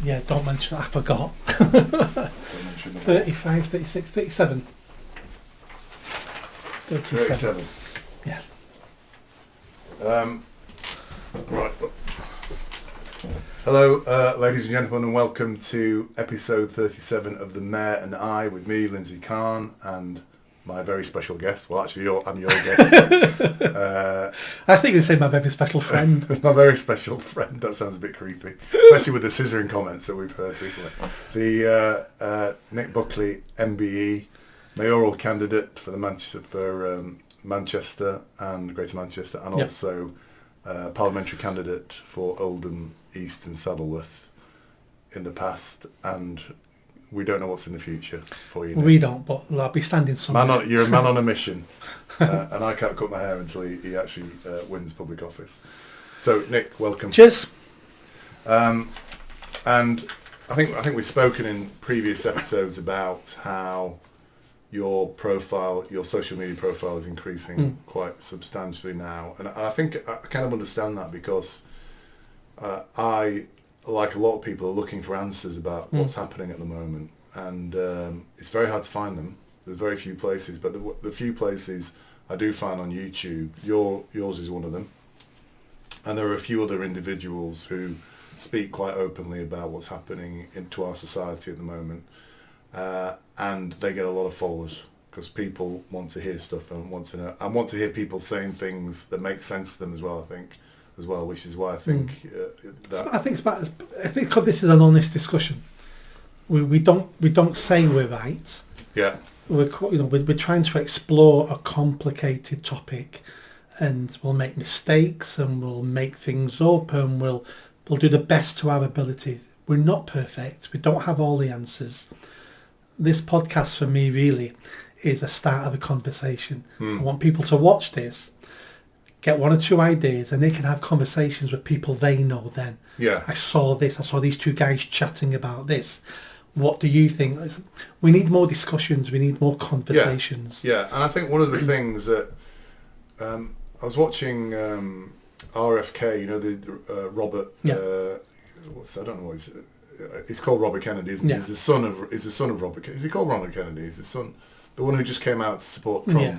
Yeah, don't mention it, I forgot. Don't mention the 35, 36, 37. 37. Yeah. Right. Hello, ladies and gentlemen, and welcome to episode 37 of The Mayor and I, with me, Lindsay Khan, and my very special guest. Well, actually, I'm your guest. I think you say my very special friend. My very special friend. That sounds a bit creepy, especially with the scissoring comments that we've heard recently. The Nick Buckley, MBE, mayoral candidate for Manchester and Greater Manchester, and also parliamentary candidate for Oldham East and Saddleworth in the past, and we don't know what's in the future for you, Nick. We don't, but I'll be standing somewhere. You're a man on a mission, and I can't cut my hair until he actually wins public office. So, Nick, welcome. Cheers. And I think we've spoken in previous episodes about how your social media profile is increasing quite substantially now, and I think I kind of understand that because I, like a lot of people, are looking for answers about what's happening at the moment, and it's very hard to find them. There's very few places, but the few places I do find on YouTube, yours is one of them, and there are a few other individuals who speak quite openly about what's happening into our society at the moment, and they get a lot of followers because people want to hear stuff and want to hear people saying things that make sense to them as well, I think. Which is why I think that I think because this is an honest discussion. We don't say we're right. Yeah. We're trying to explore a complicated topic, and we'll make mistakes and we'll make things up and we'll do the best to our ability. We're not perfect. We don't have all the answers. This podcast for me really is a start of a conversation. I want people to watch this, get one or two ideas, and they can have conversations with people they know then. Yeah. I saw these two guys chatting about this. What do you think? We need more discussions. We need more conversations. Yeah, and I think one of the things that I was watching RFK, the Robert. Yeah. I don't know what he's called Robert Kennedy, isn't he? He's the son of Robert Kennedy. Is he called Robert Kennedy? He's the son, the one who just came out to support Trump. Yeah.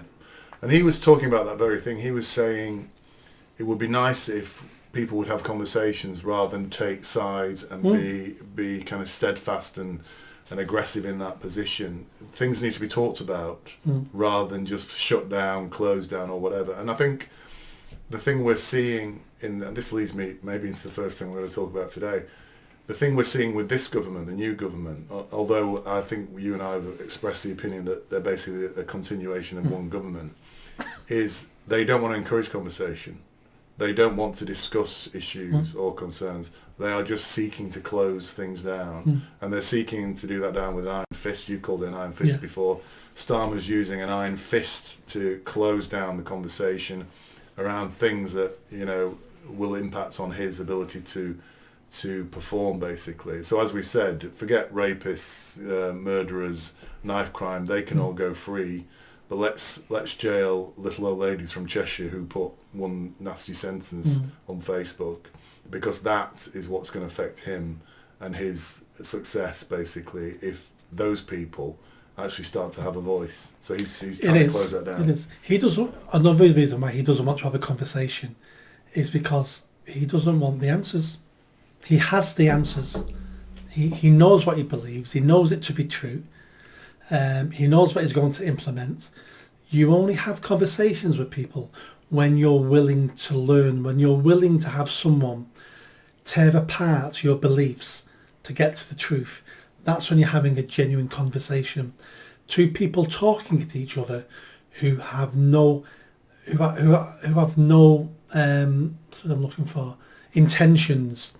And he was talking about that very thing. He was saying it would be nice if people would have conversations rather than take sides and be kind of steadfast and aggressive in that position. Things need to be talked about rather than just shut down, close down, or whatever. And I think the thing we're seeing and this leads me maybe into the first thing we're going to talk about today, the thing we're seeing with this government, the new government, although I think you and I have expressed the opinion that they're basically a continuation of one government, is they don't want to encourage conversation. They don't want to discuss issues or concerns. They are just seeking to close things down. And they're seeking to do that down with an iron fist. You called it an iron fist before. Starmer's using an iron fist to close down the conversation around things that, will impact on his ability to perform, basically. So as we've said, forget rapists, murderers, knife crime, they can all go free. But let's jail little old ladies from Cheshire who put one nasty sentence on Facebook, because that is what's going to affect him and his success, basically, if those people actually start to have a voice. So he's trying to close that down. It is. He doesn't. Another reason why he doesn't want to have a conversation is because he doesn't want the answers. He has the answers. He knows what he believes. He knows it to be true. He knows what he's going to implement. You only have conversations with people when you're willing to learn, when you're willing to have someone tear apart your beliefs to get to the truth. That's when you're having a genuine conversation. Two people talking to each other who have no, what I'm looking for, intentions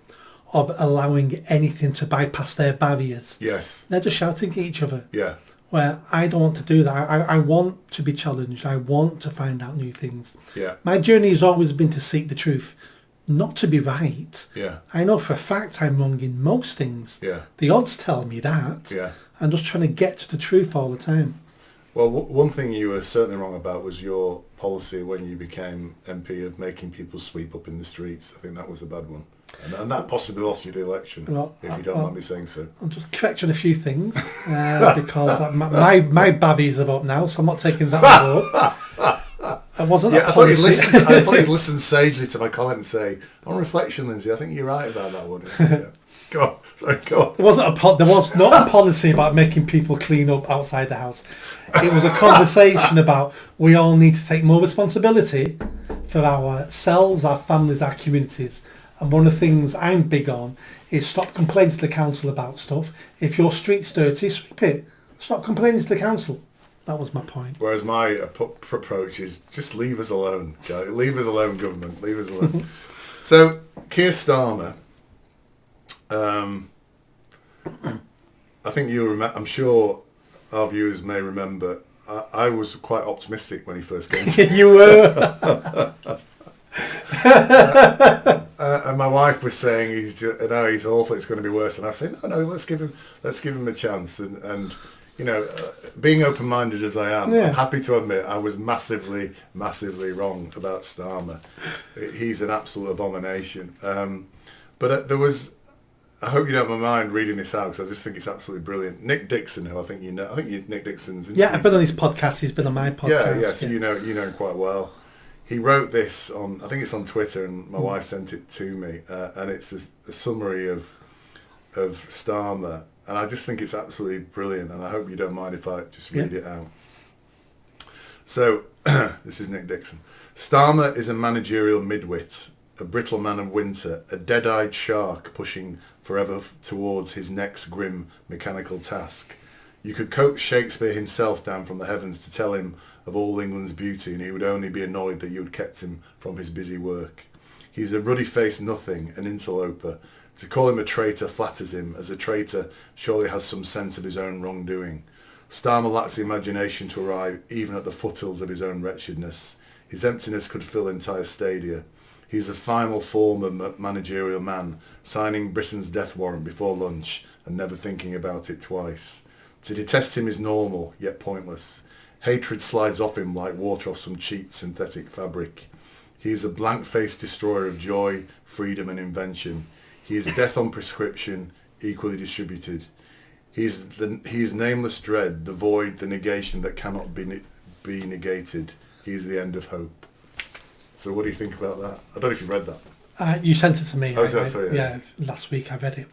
of allowing anything to bypass their barriers. Yes. They're just shouting at each other. Yeah. Where I don't want to do that. I want to be challenged. I want to find out new things. Yeah. My journey has always been to seek the truth, not to be right. Yeah. I know for a fact I'm wrong in most things. Yeah. The odds tell me that. Yeah. I'm just trying to get to the truth all the time. Well, one thing you were certainly wrong about was your policy when you became MP of making people sweep up in the streets. I think that was a bad one. And that possibly lost you the election, Well, if you don't mind me saying so. I'll just correct you on a few things because my babbies are up now, so I'm not taking that up. It wasn't a policy. I thought you'd listen sagely to my comment and say, on reflection, Lindsay, I think you're right about that one. Yeah. Go on. Sorry, go on. There was not a policy about making people clean up outside the house. It was a conversation about we all need to take more responsibility for ourselves, our families, our communities. And one of the things I'm big on is stop complaining to the council about stuff. If your street's dirty, sweep it. Stop complaining to the council. That was my point. Whereas my approach is just leave us alone, guys. Leave us alone, government. Leave us alone. So, Keir Starmer, I think I'm sure our viewers may remember, I was quite optimistic when he first came. You were. And my wife was saying he's awful. It's going to be worse. And I said, no, let's give him a chance. And you know, being open-minded as I am, I'm happy to admit I was massively, massively wrong about Starmer. He's an absolute abomination. But there was. I hope you don't mind reading this out because I just think it's absolutely brilliant. Nick Dixon, who I think you know, Nick Dixon's. Yeah, I've been on his podcast. He's been on my podcast. Yeah. So you know him quite well. He wrote this on, I think it's on Twitter, and my wife sent it to me, and it's a summary of Starmer, and I just think it's absolutely brilliant, and I hope you don't mind if I just read it out. So, this is Nick Dixon. Starmer is a managerial midwit, a brittle man of winter, a dead-eyed shark pushing forever towards his next grim mechanical task. You could coax Shakespeare himself down from the heavens to tell him of all England's beauty, and he would only be annoyed that you had kept him from his busy work. He's a ruddy-faced nothing, an interloper. To call him a traitor flatters him, as a traitor surely has some sense of his own wrongdoing. Starmer lacks the imagination to arrive even at the foothills of his own wretchedness. His emptiness could fill entire stadia. He is a final form of managerial man, signing Britain's death warrant before lunch and never thinking about it twice. To detest him is normal, yet pointless. Hatred slides off him like water off some cheap synthetic fabric. He is a blank-faced destroyer of joy, freedom and invention. He is death on prescription, equally distributed. He is nameless dread, the void, the negation that cannot be negated. He is the end of hope. So what do you think about that? I don't know if you've read that. You sent it to me. Sorry. Last week I read it.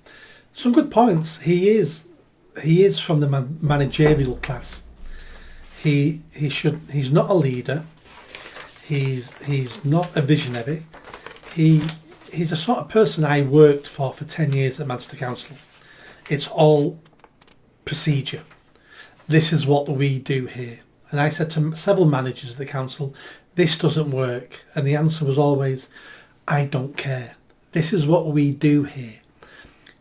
Some good points. He is from the managerial class. He's not a leader. He's not a visionary. He's the sort of person I worked for 10 years at Manchester Council. It's all procedure. This is what we do here. And I said to several managers at the council, this doesn't work. And the answer was always, I don't care. This is what we do here.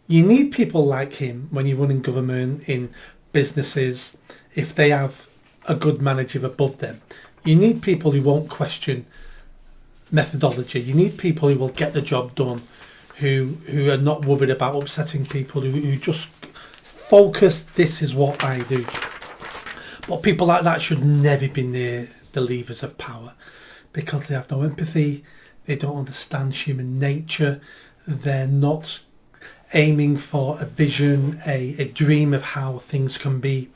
You need people like him when you're running government, in businesses, if they have a good manager above them. You need people who won't question methodology. You need people who will get the job done, who are not worried about upsetting people, who just focus, this is what I do. But people like that should never be near the levers of power because they have no empathy, they don't understand human nature, they're not aiming for a vision, a dream of how things can be.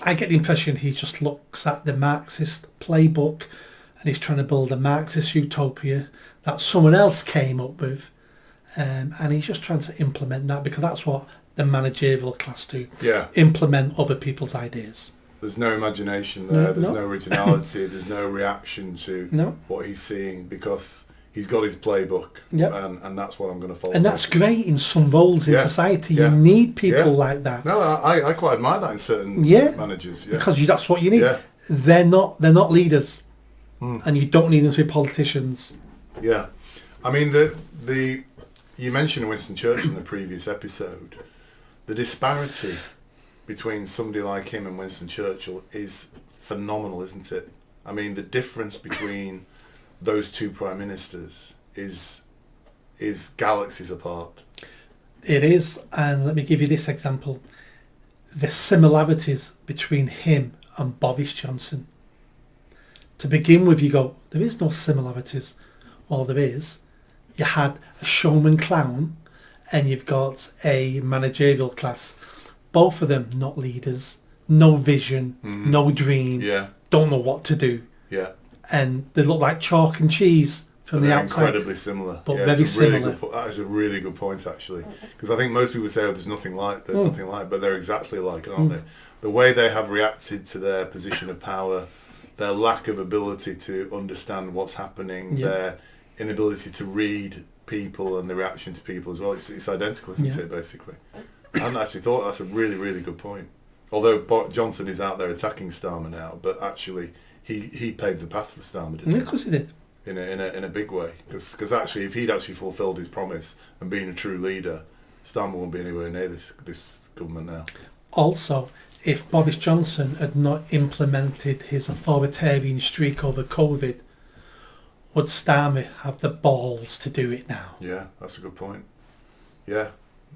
I get the impression he just looks at the Marxist playbook and he's trying to build a Marxist utopia that someone else came up with, and he's just trying to implement that because that's what the managerial class do. Yeah. Implement other people's ideas. There's no imagination there, there's no originality, there's no reaction to what he's seeing because he's got his playbook, and that's what I'm going to follow. And that's great in some roles in society. You need people like that. No, I quite admire that in certain managers. Yeah. Because that's what you need. Yeah. They're not leaders, and you don't need them to be politicians. Yeah, I mean you mentioned Winston Churchill in the previous episode. The disparity between somebody like him and Winston Churchill is phenomenal, isn't it? I mean, the difference between those two prime ministers is galaxies apart. It is, and let me give you this example. The similarities between him and Boris Johnson. To begin with, you go, there is no similarities. Well, there is. You had a showman clown, and you've got a managerial class. Both of them not leaders, no vision, no dream, Yeah. don't know what to do. Yeah. And they look like chalk and cheese from the They're outside. incredibly similar. But yeah, very it's a really similar. that is a really good point, actually. Because I think most people say, oh, there's nothing like, but they're exactly like, aren't they? The way they have reacted to their position of power, their lack of ability to understand what's happening, their inability to read people and the reaction to people as well. It's identical, isn't it, basically? I hadn't actually thought that's a really, really good point. Although Johnson is out there attacking Starmer now, but actually he paved the path for Starmer, didn't he? Of course he did. In a big way, because actually if he'd actually fulfilled his promise and been a true leader, Starmer wouldn't be anywhere near this government now. Also, if Boris Johnson had not implemented his authoritarian streak over COVID, would Starmer have the balls to do it now? Yeah, that's a good point. Yeah,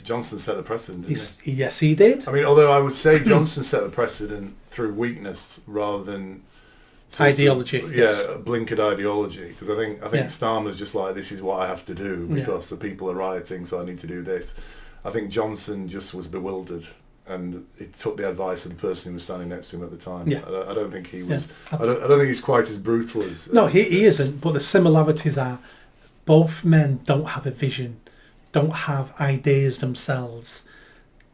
Johnson set the precedent, didn't he? Yes, he did. I mean, although I would say Johnson set the precedent through weakness rather than Ideology. Blinkered ideology. Because I think Starmer's just like, this is what I have to do because the people are rioting, so I need to do this. I think Johnson just was bewildered, and he took the advice of the person who was standing next to him at the time. Yeah. I don't think he was. I don't think he's quite as brutal as. No, he isn't. But the similarities are, both men don't have a vision, don't have ideas themselves,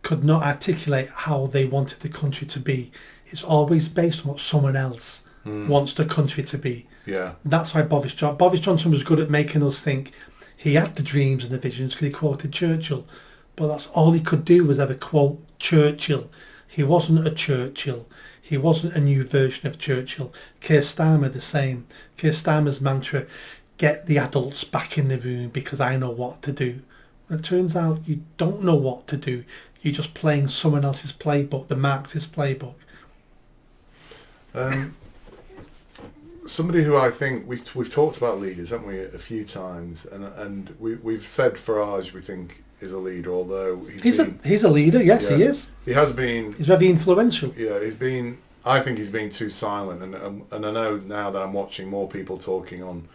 could not articulate how they wanted the country to be. It's always based on what someone else wants the country to be. Yeah. That's why Boris Johnson was good at making us think he had the dreams and the visions because he quoted Churchill. But that's all he could do was ever quote Churchill. He wasn't a Churchill. He wasn't a new version of Churchill. Keir Starmer the same. Keir Starmer's mantra, get the adults back in the room because I know what to do. It turns out you don't know what to do. You're just playing someone else's playbook, the Marxist playbook. Somebody who I think we've talked about leaders, haven't we, a few times, and we've said Farage we think is a leader, although he's a leader. Yes, he is. He has been. He's very influential. Yeah, he's been. I think he's been too silent, and I know now that I'm watching more people talking on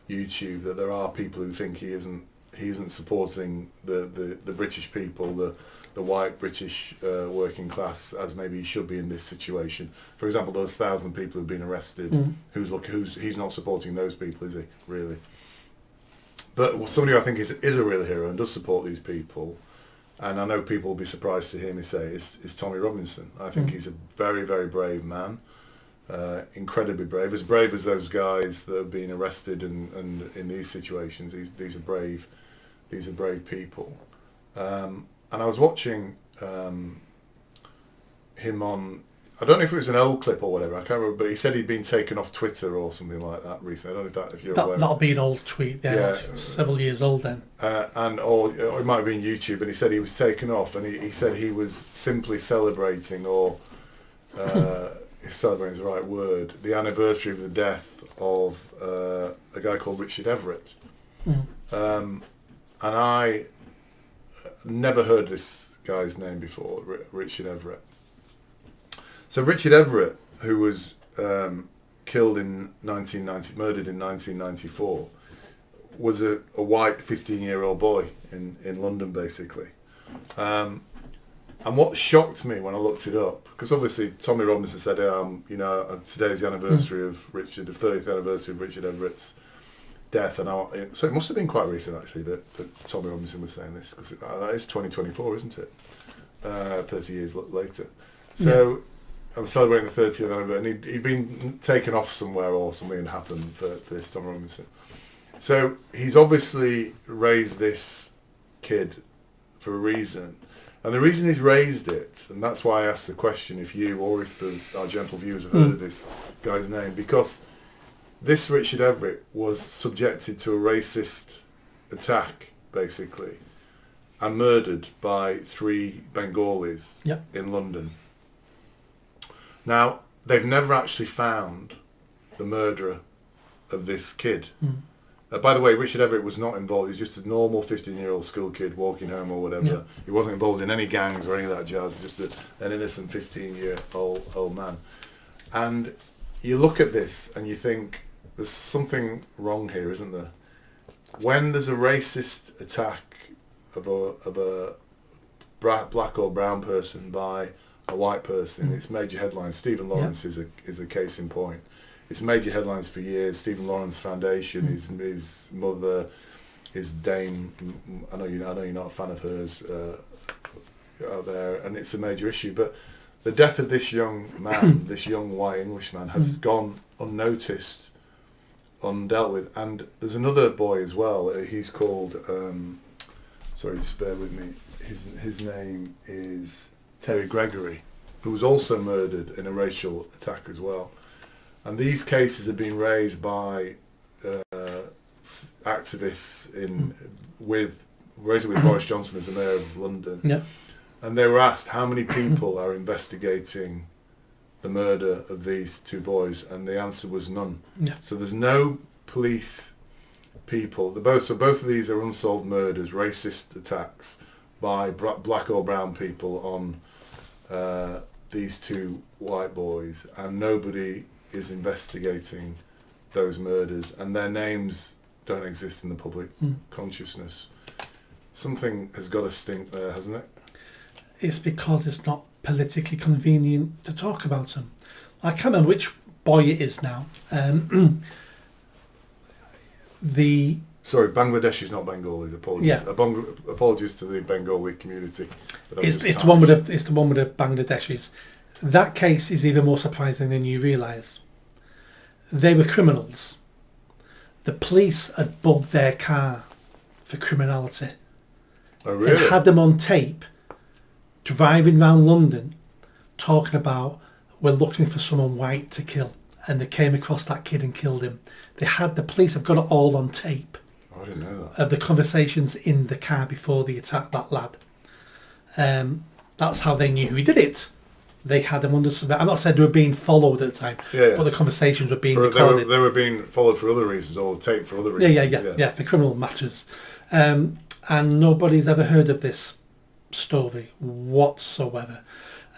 YouTube that there are people who think he isn't supporting the British people, the white British working class as maybe he should be in this situation. For example, those 1,000 people who've been arrested. He's not supporting those people, is he? Really? But somebody who I think is a real hero and does support these people, and I know people will be surprised to hear me say, is Tommy Robinson. I think he's a very, very brave man, incredibly brave as those guys that have been arrested and in these situations. These are brave people. And I was watching him on, I don't know if it was an old clip or whatever, I can't remember, but he said he'd been taken off Twitter or something like that recently. I don't know if you're aware. That'll be an old tweet, several years old then. Or it might have been YouTube, and he said he was taken off, and he said he was simply celebrating, or if celebrating is the right word, the anniversary of the death of a guy called Richard Everett. And I never heard this guy's name before, Richard Everett. So Richard Everett, who was murdered in 1994, was a white 15-year-old boy in London, basically. And what shocked me when I looked it up, because obviously Tommy Robinson said, today's the anniversary of the 30th anniversary of Richard Everett's death, so it must have been quite recent actually that Tommy Robinson was saying this, because that is 2024, isn't it? 30 years later. So I'm celebrating the 30th anniversary, and he'd been taken off somewhere or something had happened for this Tommy Robinson. So he's obviously raised this kid for a reason. And the reason he's raised it, and that's why I asked the question if you or if our gentle viewers have heard of this guy's name, because this Richard Everett was subjected to a racist attack, basically, and murdered by 3 Bengalis in London. Now, they've never actually found the murderer of this kid. By the way, Richard Everett was not involved. He's just a normal 15-year-old school kid walking home or whatever. He wasn't involved in any gangs or any of that jazz, just an innocent 15-year-old man. And you look at this and you think, there's something wrong here, isn't there? when there's a racist attack of a black or brown person by a white person, it's major headlines. Stephen Lawrence is a case in point. It's major headlines for years. Stephen Lawrence Foundation, his mother, his Dame. I know you're not a fan of hers out there, and it's a major issue. But the death of this young man, this young white Englishman, has gone unnoticed, undealt with. And there's another boy as well. He's called. Sorry, just bear with me. His name is Terry Gregory, who was also murdered in a racial attack as well. And these cases have been raised by activists with Boris Johnson as the Mayor of London. Yeah. And they were asked how many people are investigating the murder of these two boys, and the answer was none. Yeah. So there's no police people. Both of these are unsolved murders, racist attacks by black or brown people on these two white boys, and nobody is investigating those murders, and their names don't exist in the public consciousness. Something has got to stink there, hasn't it? It's because it's not politically convenient to talk about them. I can't remember which boy it is now. Sorry, Bangladesh is not Bengali. Apologies. Yeah. Apologies to the Bengali community. It's the one with the Bangladeshis. That case is even more surprising than you realise. They were criminals. The police had bugged their car for criminality. Oh, really? They had them on tape, driving around London, talking about, we're looking for someone white to kill. And they came across that kid and killed him. The police have got it all on tape. Oh, I didn't know that. Of the conversations in the car before they attacked that lad. That's how they knew who did it. They had them under surveillance. I'm not saying they were being followed at the time, but the conversations were being recorded. They were being followed for other reasons, or taped for other reasons. Yeah, for criminal matters. And nobody's ever heard of this story whatsoever.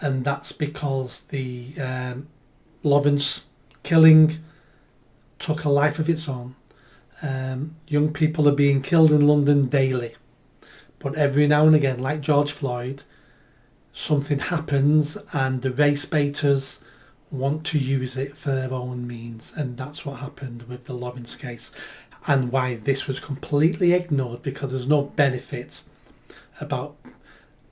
And that's because the Lawrence killing took a life of its own. Young people are being killed in London daily. But every now and again, like George Floyd, something happens and the race baiters want to use it for their own means. And that's what happened with the Lawrence case, and why this was completely ignored, because there's no benefit about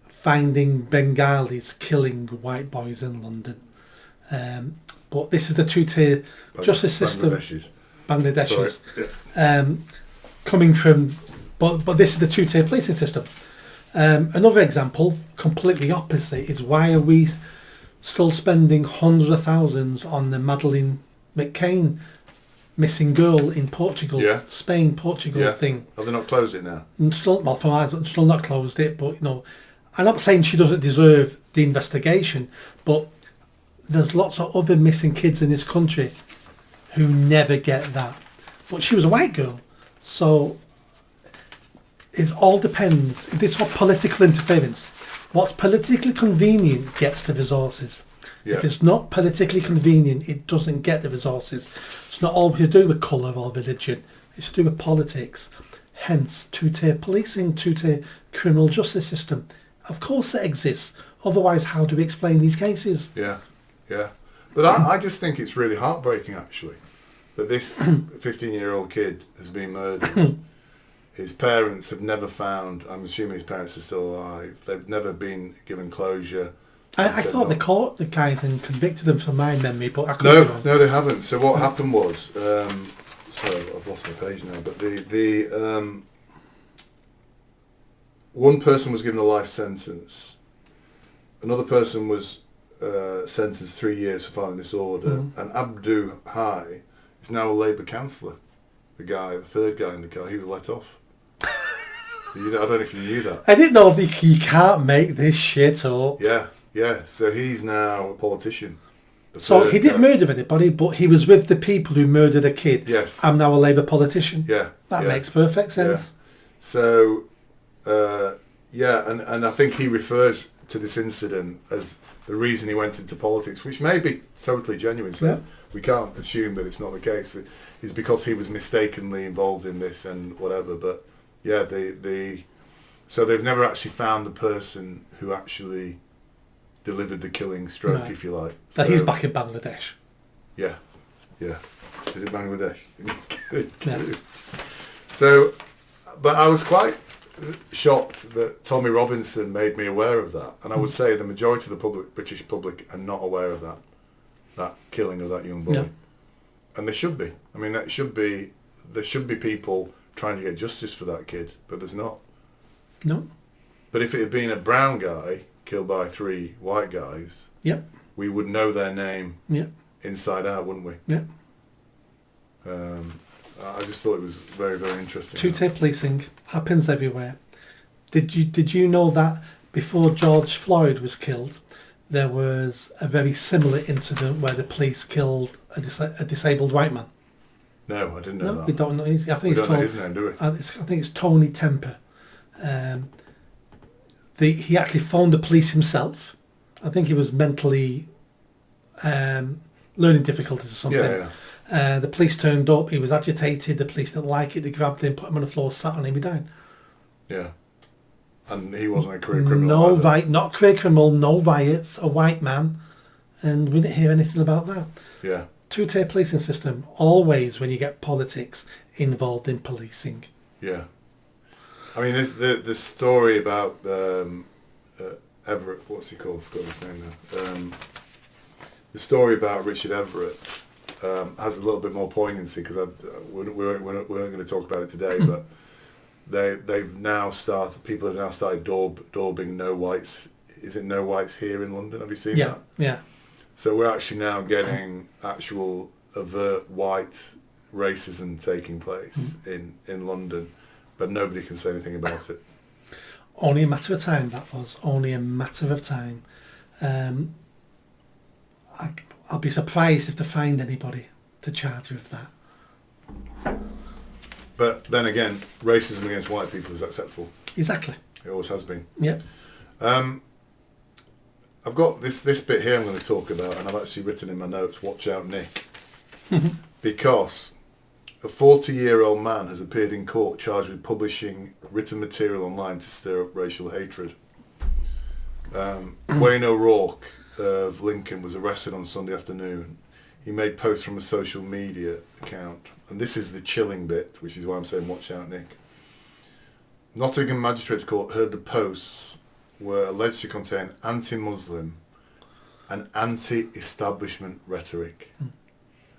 finding Bengalis killing white boys in London. But this is the two-tier justice system. Bangladeshis. Coming from, but this is the two-tier policing system. Another example, completely opposite, is why are we still spending hundreds of thousands on the Madeleine McCain missing girl in Portugal, Spain, Portugal thing? Have they not closed it now? Still not closed it, but I'm not saying she doesn't deserve the investigation, but there's lots of other missing kids in this country who never get that. But she was a white girl, so it all depends. This is what political interference. What's politically convenient gets the resources. Yeah. If it's not politically convenient, it doesn't get the resources. It's not all to do with colour or religion. It's to do with politics. Hence, two-tier policing, two-tier criminal justice system. Of course it exists. Otherwise, how do we explain these cases? Yeah. But I just think it's really heartbreaking, actually, that this 15-year-old kid has been murdered. His parents have never found, I'm assuming his parents are still alive, they've never been given closure. I thought they caught the guys and convicted them from my memory, but I couldn't. No, they haven't. So what happened was, so I've lost my page now, but the one person was given a life sentence, another person was sentenced 3 years for violent disorder, and Abdu Hai is now a Labour councillor. The third guy in the car, he was let off. I don't know if you knew that. I didn't know that you can't make this shit up. Yeah. So he's now a politician. So he didn't murder anybody, but he was with the people who murdered a kid. Yes. I'm now a Labour politician. Yeah. That makes perfect sense. Yeah. So, and I think he refers to this incident as the reason he went into politics, which may be totally genuine. So we can't assume that it's not the case. is because he was mistakenly involved in this and whatever. But yeah, so they've never actually found the person who actually delivered the killing stroke, No. if you like. So he's back in Bangladesh. Yeah. Is it Bangladesh? Yeah. So, but I was quite shocked that Tommy Robinson made me aware of that, and I would say the majority of the British public are not aware of that killing of that young boy. No. And they should be. I mean, there should be people trying to get justice for that kid, but there's not. No. But if it had been a brown guy killed by 3 white guys, Yep. we would know their name Yep. inside out, wouldn't we? Yep. I just thought it was very, very interesting. Two-tier policing happens everywhere. Did you know that before George Floyd was killed, there was a very similar incident where the police killed a disabled white man? No, I didn't know No, that. we don't know. I think We it's don't know called. his name, do we? I think it's Tony Temper. He actually phoned the police himself. I think he was mentally learning difficulties or something. Yeah. The police turned up. He was agitated. The police didn't like it. They grabbed him, put him on the floor, sat on him. He died. Yeah. And he wasn't a career criminal. No either. right, not career criminal. No riots. A white man, and we didn't hear anything about that. Yeah. Two-tier policing system. Always when you get politics involved in policing. Yeah. I mean, the story about Everett, what's he called? I forgot his name now. The story about Richard Everett has a little bit more poignancy because we weren't going to talk about it today, but people have now started daubing no whites. Is it no whites here in London? Have you seen that? Yeah. So we're actually now getting actual overt white racism taking place in London, but nobody can say anything about it. Only a matter of time, that was. Only a matter of time. I'll be surprised if they find anybody to charge with that. But then again, racism against white people is acceptable. Exactly. It always has been. Yep. I've got this bit here I'm going to talk about, and I've actually written in my notes, watch out Nick. Because a 40-year-old man has appeared in court charged with publishing written material online to stir up racial hatred. Wayne O'Rourke of Lincoln was arrested on Sunday afternoon. He made posts from a social media account. And this is the chilling bit, which is why I'm saying watch out, Nick. Nottingham Magistrates Court heard the posts were alleged to contain anti-Muslim and anti-establishment rhetoric.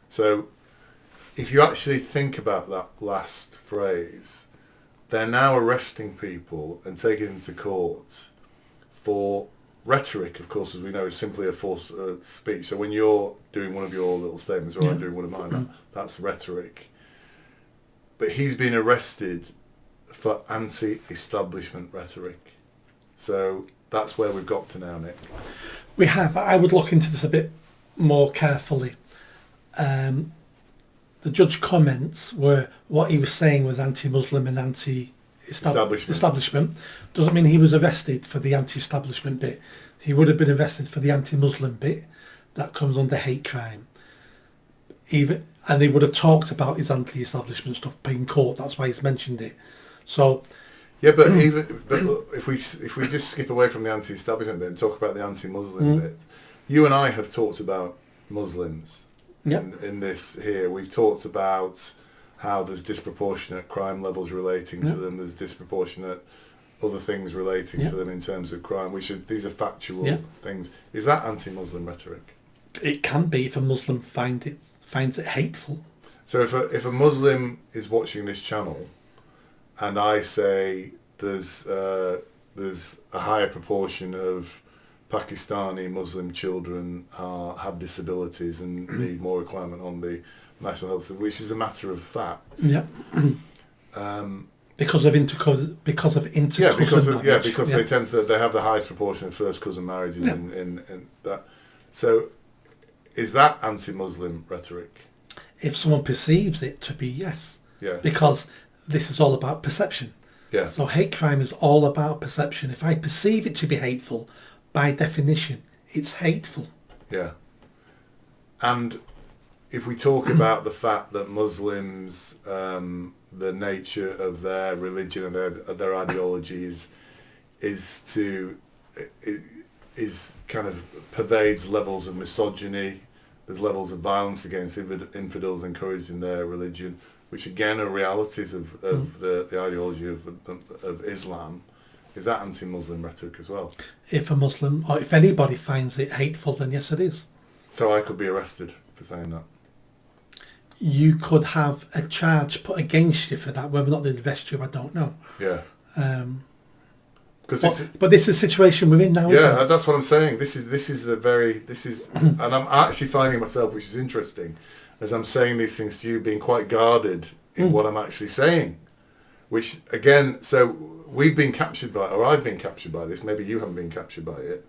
So if you actually think about that last phrase, they're now arresting people and taking them to court for rhetoric, of course, as we know, is simply a false speech. So when you're doing one of your little statements, or I'm doing one of mine, that's rhetoric. But he's been arrested for anti-establishment rhetoric. So that's where we've got to now, Nick. We have. I would look into this a bit more carefully. The judge's comments were what he was saying was anti-Muslim and anti-establishment. Doesn't mean he was arrested for the anti-establishment bit. He would have been arrested for the anti-Muslim bit. That comes under hate crime. And they would have talked about his anti-establishment stuff in court. That's why he's mentioned it. So yeah, but if we just skip away from the anti-establishment bit and talk about the anti-Muslim bit, you and I have talked about Muslims in this here. We've talked about how there's disproportionate crime levels relating to them. There's disproportionate other things relating to them in terms of crime. These are factual things. Is that anti-Muslim rhetoric? It can be if a Muslim finds it hateful. So if a Muslim is watching this channel, and I say there's a higher proportion of Pakistani Muslim children have disabilities and need more requirement on the National Health Service, which is a matter of fact. Yeah. Because of intercousin marriage. Because they have the highest proportion of first cousin marriages in that. So, is that anti-Muslim rhetoric? If someone perceives it to be, yes. Yeah. Because this is all about perception. Yeah. So hate crime is all about perception. If I perceive it to be hateful, by definition, it's hateful. Yeah. And if we talk about the fact that Muslims, the nature of their religion and their ideology is kind of pervades levels of misogyny. There's levels of violence against infidels encouraged in their religion, which again are realities of the ideology of Islam. Is that anti-Muslim rhetoric as well? If a Muslim, or if anybody finds it hateful, then yes, it is. So I could be arrested for saying that? You could have a charge put against you for that. Whether or not they arrest you, I don't know. Yeah. But this is the situation we're in now, isn't it? That's what I'm saying. This is and I'm actually finding myself, which is interesting, as I'm saying these things to you, being quite guarded in what I'm actually saying. Which again, so we've been captured by, or I've been captured by this. Maybe you haven't been captured by it,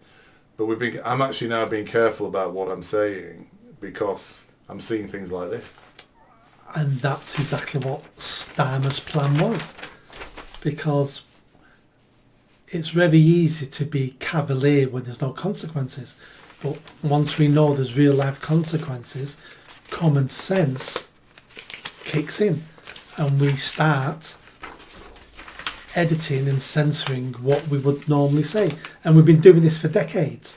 but I'm actually now being careful about what I'm saying because I'm seeing things like this. And that's exactly what Starmer's plan was, because it's very easy to be cavalier when there's no consequences, but once we know there's real life consequences, common sense kicks in and we start editing and censoring what we would normally say. And we've been doing this for decades.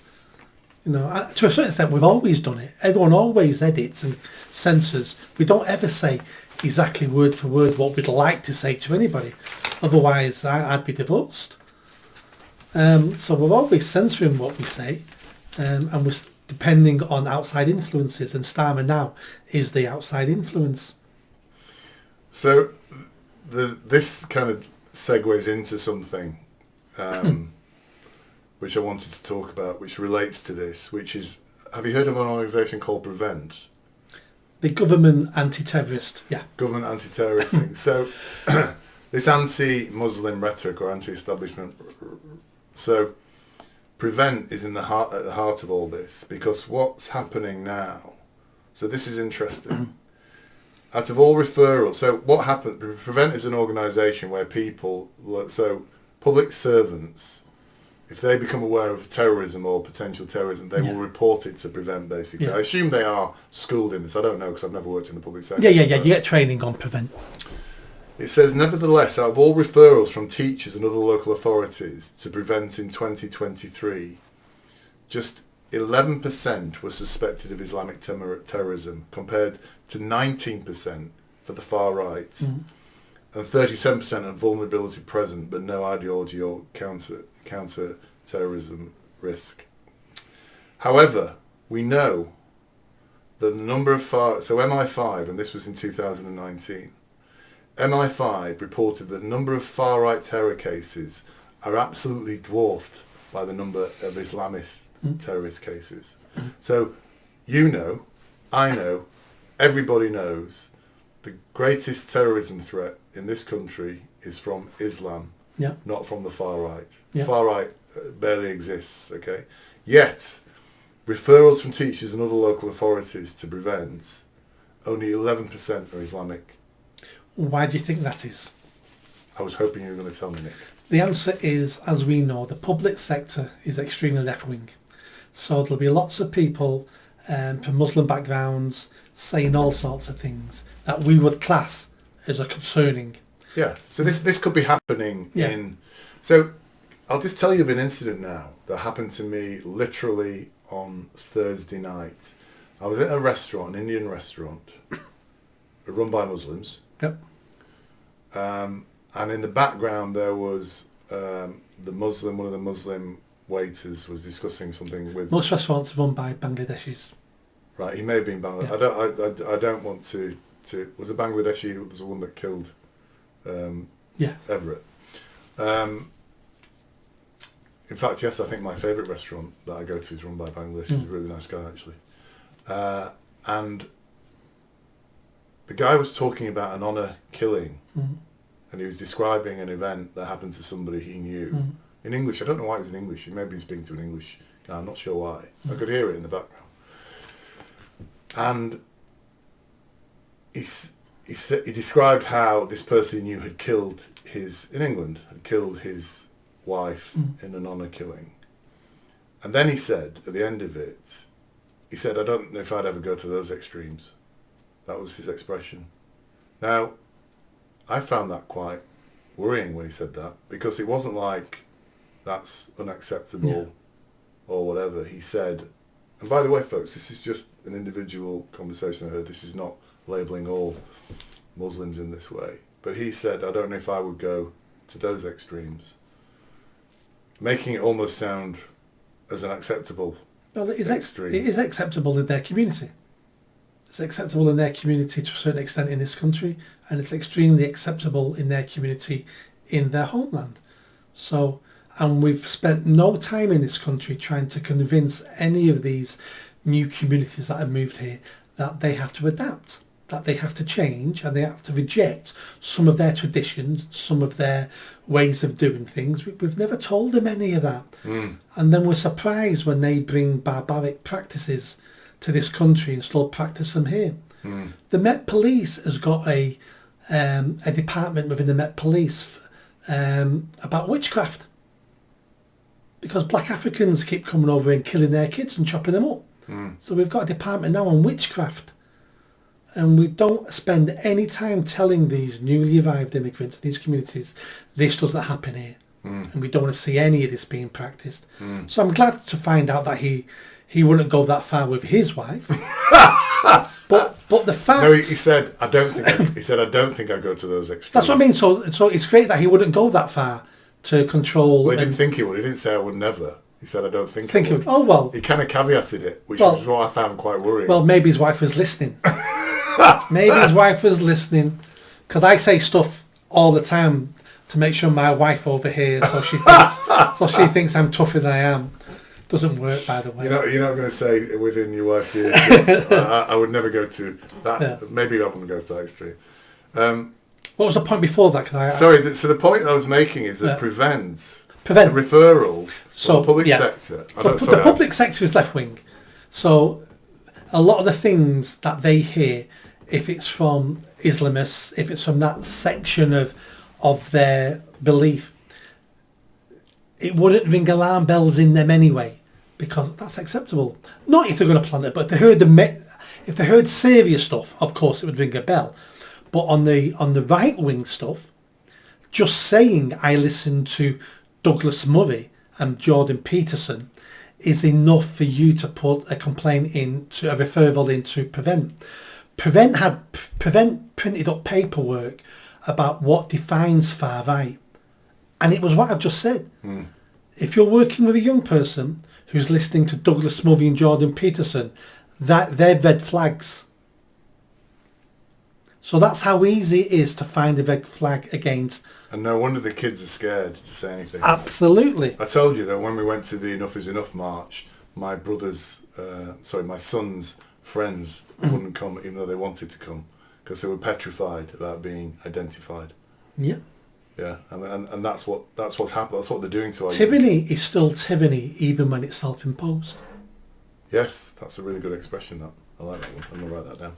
You know, to a certain extent we've always done it. Everyone always edits and censors. We don't ever say exactly word for word what we'd like to say to anybody, otherwise I'd be divorced. So we're always censoring what we say, and we're depending on outside influences, and Starmer now is the outside influence. So this kind of segues into something which I wanted to talk about, which relates to this, which is, have you heard of an organisation called Prevent? The government anti-terrorist, yeah. Government anti-terrorist thing. So this anti-Muslim rhetoric or anti-establishment. So Prevent is at the heart of all this, because what's happening now, so this is interesting, out of all referrals, so what happened, Prevent is an organisation where people, so public servants, if they become aware of terrorism or potential terrorism, they will report it to Prevent, basically. I assume they are schooled in this. I don't know, because I've never worked in the public sector. Yeah, you get training on Prevent. It says, nevertheless, out of all referrals from teachers and other local authorities to Prevent in 2023, just 11% were suspected of Islamic terrorism, compared to 19% for the far right, and 37% of vulnerability present, but no ideology or counter-terrorism risk. However, we know that the number of so MI5, and this was in 2019, MI5 reported that the number of far-right terror cases are absolutely dwarfed by the number of Islamist terrorist cases. So, you know, I know, everybody knows, the greatest terrorism threat in this country is from Islam, not from the far right. The far right barely exists, okay? Yet, referrals from teachers and other local authorities to Prevent, only 11% are Islamic. Why do you think that is? I was hoping you were going to tell me, Nick. The answer is, as we know, the public sector is extremely left-wing. So there'll be lots of people from Muslim backgrounds saying all sorts of things that we would class as a concerning. Yeah, so this could be happening in... So I'll just tell you of an incident now that happened to me literally on Thursday night. I was at a restaurant, an Indian restaurant, run by Muslims. Yep. And in the background there was one of the Muslim waiters was discussing something with... Most restaurants run by Bangladeshis. Right, he may have been Bangladeshi. Yeah. I don't want to... Was it Bangladeshi who was the one that killed Everett? In fact, yes, I think my favourite restaurant that I go to is run by Bangladeshi. He's a really nice guy, actually. And the guy was talking about an honour killing, and he was describing an event that happened to somebody he knew. In English. I don't know why it was in English. He may be speaking to an English guy. I'm not sure why. I could hear it in the background. And he described how this person he knew had killed in England, had killed his wife in an honour killing. And then he said, at the end of it, he said, I don't know if I'd ever go to those extremes. That was his expression. Now, I found that quite worrying when he said that, because it wasn't like that's unacceptable or whatever. He said, and by the way, folks, this is just an individual conversation I heard. This is not labelling all Muslims in this way. But he said, I don't know if I would go to those extremes, making it almost sound as an acceptable extreme. It is acceptable in their community. It's acceptable in their community to a certain extent in this country, and it's extremely acceptable in their community in their homeland. So, and we've spent no time in this country trying to convince any of these new communities that have moved here that they have to adapt, that they have to change, and they have to reject some of their traditions, some of their ways of doing things. We've never told them any of that. And then we're surprised when they bring barbaric practices to this country and still practice them here. The Met Police has got a department within the Met Police about witchcraft, because black Africans keep coming over and killing their kids and chopping them up. So we've got a department now on witchcraft, and we don't spend any time telling these newly arrived immigrants in these communities this doesn't happen here, and we don't want to see any of this being practiced. So I'm glad to find out that he wouldn't go that far with his wife. but the fact... No, he said, I don't think I go to those extremes. That's what I mean. So it's great that he wouldn't go that far to control... Well, he didn't think he would. He didn't say I would never. He said, I don't think I would. Oh, well... He kind of caveated it, which is what I found quite worrying. Well, maybe his wife was listening. Maybe his wife was listening. Because I say stuff all the time to make sure my wife overhears, so she thinks I'm tougher than I am. Doesn't work, by the way. You're not going to say within your wife's ear. I would never go to that. Yeah. Maybe I wouldn't go to that extreme. What was the point before that? Sorry. So the point I was making is that prevents the referrals from the public sector. The public sector is left wing, so a lot of the things that they hear, if it's from Islamists, if it's from that section of their belief, it wouldn't ring alarm bells in them anyway, because that's acceptable. Not if they're going to plant it, but if they heard serious stuff, of course it would ring a bell. But on the right wing stuff, just saying I listened to Douglas Murray and Jordan Peterson is enough for you to put a complaint into a referral into Prevent. Prevent printed up paperwork about what defines far right. And it was what I've just said. If you're working with a young person who's listening to Douglas Murray and Jordan Peterson, that they're red flags. So that's how easy it is to find a red flag against. And no wonder the kids are scared to say anything. Absolutely. I told you that when we went to the Enough is Enough march, my son's friends wouldn't come, even though they wanted to come, because they were petrified about being identified. Yeah. Yeah, and that's what's happened. That's what they're doing to our tyranny is still tyranny, even when it's self-imposed. Yes, that's a really good expression. That I like that one. I'm gonna write that down.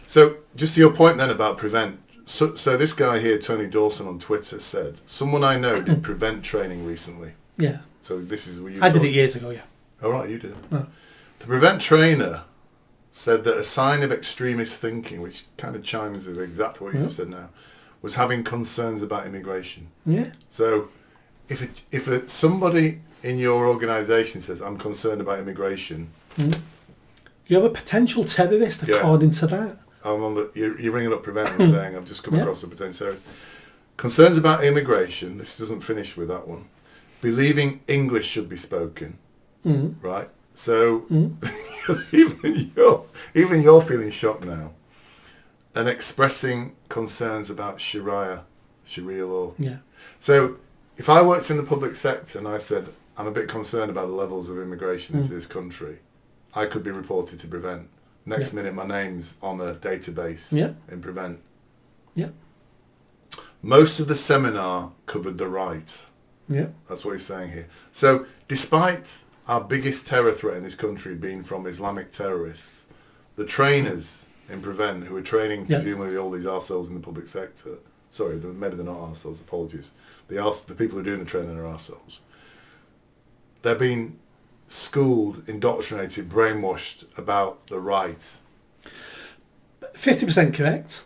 So, just to your point then about Prevent. So this guy here, Tony Dawson on Twitter, said someone I know did Prevent training recently. Yeah. So this is what you. I did it years ago. Yeah. Oh right, you did it. No. The Prevent trainer said that a sign of extremist thinking, which kind of chimes with exactly what you just said now, was having concerns about immigration. Yeah. So if somebody in your organisation says, I'm concerned about immigration... You're a potential terrorist according to that. You're ringing up Prevent and saying, I've just come across a potential terrorist. Concerns about immigration, this doesn't finish with that one. Believing English should be spoken. Right? So even you're feeling shocked now. And expressing concerns about Sharia law. Yeah. So if I worked in the public sector and I said, I'm a bit concerned about the levels of immigration into this country, I could be reported to Prevent. Next minute, my name's on a database in Prevent. Yeah. Most of the seminar covered the right. Yeah. That's what he's saying here. So despite our biggest terror threat in this country being from Islamic terrorists, the trainers in Prevent, who are training presumably all these arseholes in the public sector, sorry, maybe they're not arseholes, apologies. The people who are doing the training are arseholes. They're being schooled, indoctrinated, brainwashed about the right. 50% correct,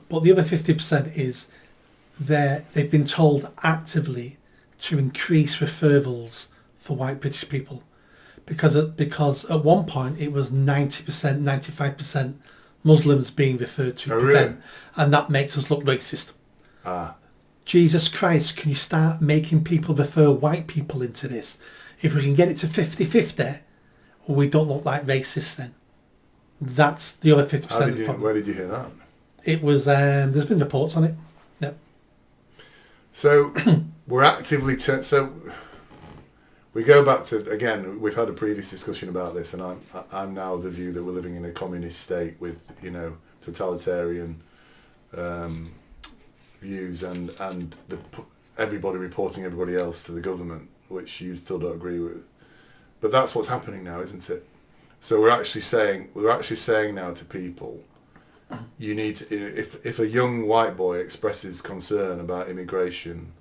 but the other 50% is they've been told actively to increase referrals for white British people, because at one point it was 90%, 95% Muslims being referred to prevent, really? and that makes us look racist. Ah. Jesus Christ, can you start making people refer white people into this? If we can get it to 50-50, we don't look like racists then. That's the other 50%. Where did you hear that? It was, there's been reports on it. Yep. So we're actively, so we go back to, again, we've had a previous discussion about this, and I'm now of the view that we're living in a communist state with, totalitarian views and everybody reporting everybody else to the government, which you still don't agree with. But that's what's happening now, isn't it? So we're actually saying now to people, you need to, if a young white boy expresses concern about immigration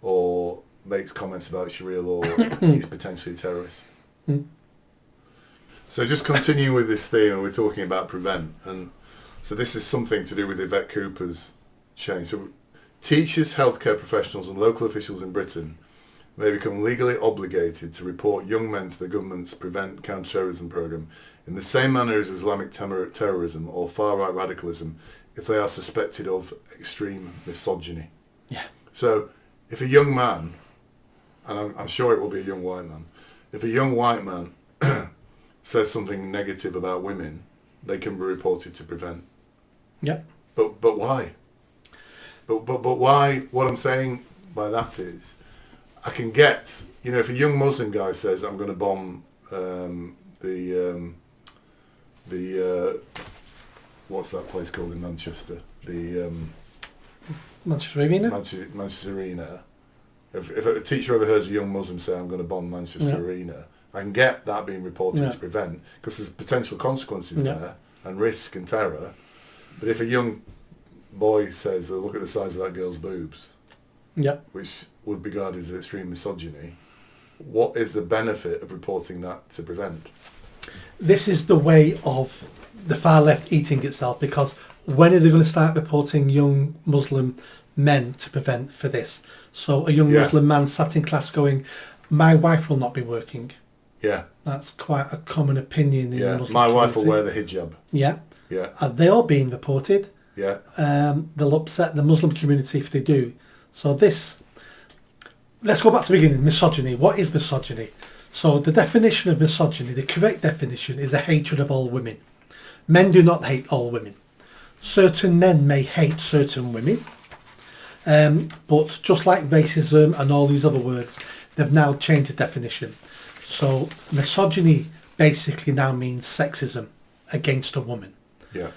or makes comments about Sharia law, he's potentially a terrorist. Mm. So just continuing with this theme, and we're talking about prevent, and so this is something to do with Yvette Cooper's change. So teachers, healthcare professionals and local officials in Britain may become legally obligated to report young men to the government's Prevent Counter-Terrorism programme in the same manner as Islamic terrorism or far-right radicalism if they are suspected of extreme misogyny. Yeah. So if a young man, and I'm sure it will be a young white man, if a young white man says something negative about women, they can be reported to Prevent. Yep. But why? But why? What I'm saying by that is, I can get, if a young Muslim guy says, I'm going to bomb the what's that place called in Manchester? The Manchester Arena? Manchester Arena. If a teacher ever hears a young Muslim say, I'm going to bomb Manchester Arena, I can get that being reported to Prevent, because there's potential consequences there and risk and terror. But if a young boy says, oh, look at the size of that girl's boobs, which would be regarded as extreme misogyny, what is the benefit of reporting that to Prevent? This is the way of the far left eating itself, because when are they going to start reporting young Muslim men to Prevent for this? So a young Muslim man sat in class going, my wife will not be working. Yeah. That's quite a common opinion in the Muslim my wife community. will wear the hijab. Yeah. Yeah. And they are being reported. Yeah. They'll upset the Muslim community if they do. So this, let's go back to the beginning. Misogyny. What is misogyny? So the definition of misogyny, the correct definition, is a hatred of all women. Men do not hate all women. Certain men may hate certain women. But just like racism and all these other words, they've now changed the definition. So misogyny basically now means sexism against a woman. Yeah.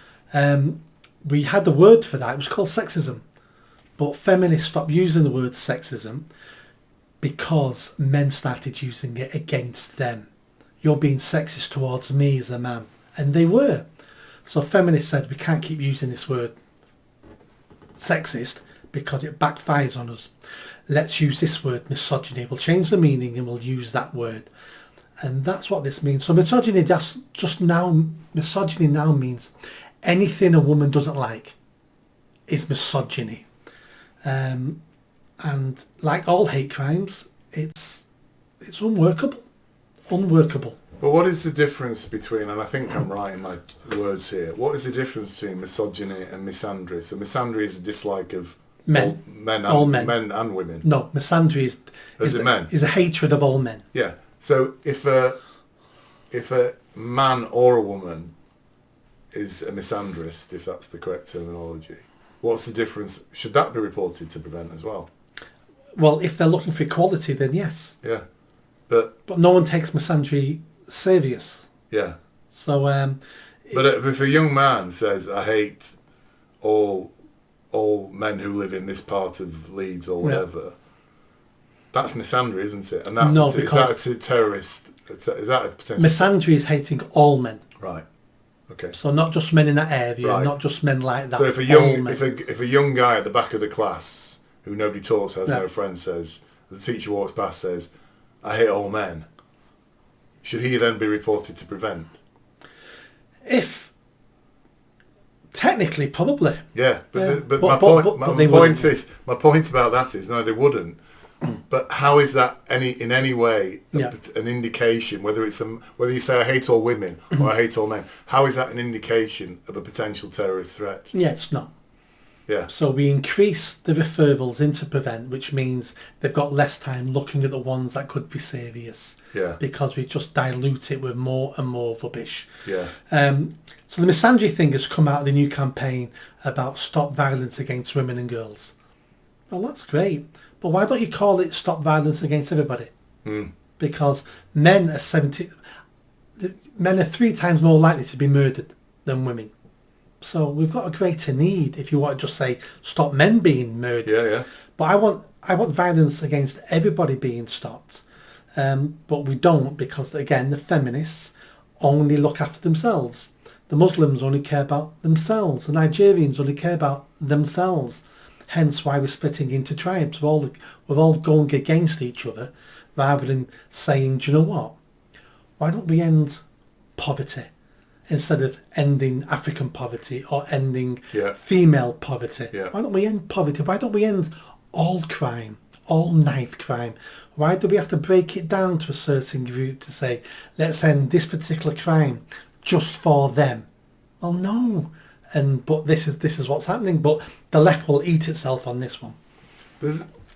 We had the word for that. It was called sexism. But feminists stopped using the word sexism because men started using it against them. You're being sexist towards me as a man. And they were. So feminists said we can't keep using this word sexist because it backfires on us. Let's use this word misogyny. We'll change the meaning and we'll use that word. And that's what this means. So misogyny now means anything a woman doesn't like is misogyny. And like all hate crimes, it's unworkable. Unworkable. But what is the difference between, and I think I'm right in my words here, what is the difference between misogyny and misandry? So misandry is a dislike of men and women. No, misandry is a hatred of all men. Yeah. So if a man or a woman is a misandrist, if that's the correct terminology, what's the difference? Should that be reported to Prevent as well? Well, if they're looking for equality, then yes. Yeah. But no one takes misandry serious. Yeah. So but if a young man says, I hate all men who live in this part of Leeds or whatever, that's misandry, isn't it? And that is that a terrorist? Is that a potential? Misandry is hating all men. Right. Okay. So not just men in that area, not just men like that. So if a young guy at the back of the class who nobody talks to, has no friends, says, the teacher walks past, says, I hate all men, should he then be reported to Prevent? If Technically, probably. Yeah, Yeah. but But- my but- point, but my they point wouldn't. is, my point about that is, no, they wouldn't. But how is that in any way Yeah. an indication, whether whether you say I hate all women or I hate all men, how is that an indication of a potential terrorist threat? Yeah, it's not. Yeah, So we increase the referrals into prevent, which means they've got less time looking at the ones that could be serious, yeah, because we just dilute it with more and more rubbish. yeah, So the misandry thing has come out of the new campaign about stop violence against women and girls. Well, that's great. But why don't you call it stop violence against everybody? Because men are 3 times more likely to be murdered than women. So we've got a greater need if you want to just say stop men being murdered. yeah, yeah. But I want violence against everybody being stopped. But we don't, because again the feminists only look after themselves. The Muslims only care about themselves. The Nigerians only care about themselves. Hence why we're splitting into tribes. We're all going against each other rather than saying, do you know what? Why don't we end poverty instead of ending African poverty or ending Yeah. female poverty? Yeah. Why don't we end poverty? Why don't we end all crime, all knife crime? Why do we have to break it down to a certain group to say, let's end this particular crime just for them? Well, no. But this is what's happening. But the left will eat itself on this one.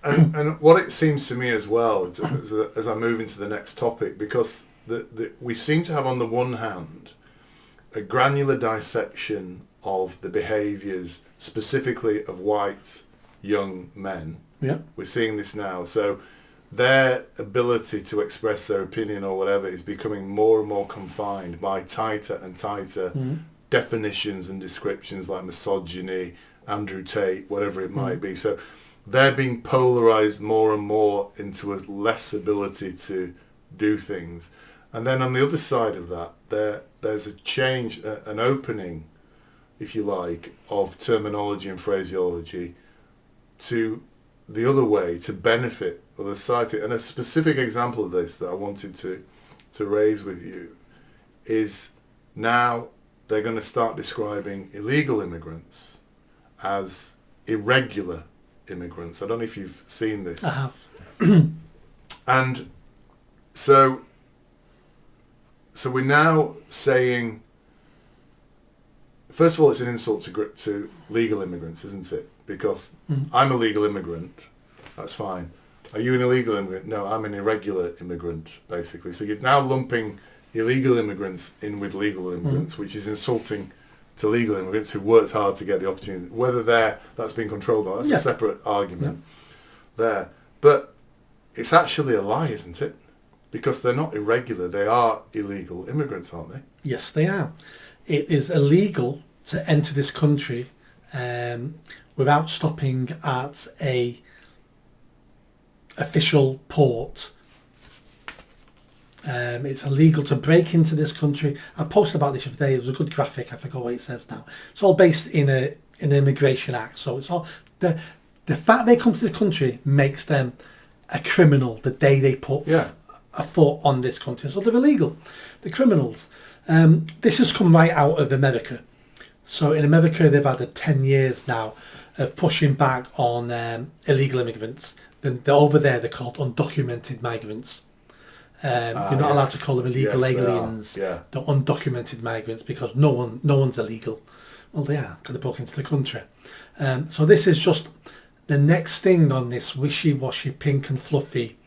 And what it seems to me as well, as I move into the next topic, because we seem to have on the one hand a granular dissection of the behaviours specifically of white young men. Yeah. We're seeing this now. So their ability to express their opinion or whatever is becoming more and more confined by tighter and tighter definitions and descriptions like misogyny, Andrew Tate, whatever it might be. So they're being polarized more and more into a less ability to do things. And then on the other side of that, there's a change, an opening, if you like, of terminology and phraseology to the other way, to benefit other society. And a specific example of this that I wanted to raise with you is now they're going to start describing illegal immigrants as irregular immigrants. I don't know if you've seen this. I have. And so we're now saying, first of all, it's an insult to legal immigrants, isn't it? Because I'm a legal immigrant, that's fine. Are you an illegal immigrant? No, I'm an irregular immigrant, basically. So you're now lumping illegal immigrants in with legal immigrants, which is insulting to legal immigrants who worked hard to get the opportunity. Whether that's being controlled by, that's a separate argument there. But it's actually a lie, isn't it? Because they're not irregular, they are illegal immigrants, aren't they? Yes, they are. It is illegal to enter this country without stopping at a official port. It's illegal to break into this country. I posted about this the other day. It was a good graphic. I forgot what it says now. It's all based in an immigration act. So it's all the fact they come to the country makes them a criminal the day they put a foot on this country. So they're illegal. They're criminals. This has come right out of America. So in America, they've had 10 years now of pushing back on illegal immigrants. They're over there, they're called undocumented migrants. You're not allowed to call them illegal aliens. They're undocumented migrants because no one's illegal. Well, they are, because they broke into the country. So this is just the next thing on this wishy-washy, pink and fluffy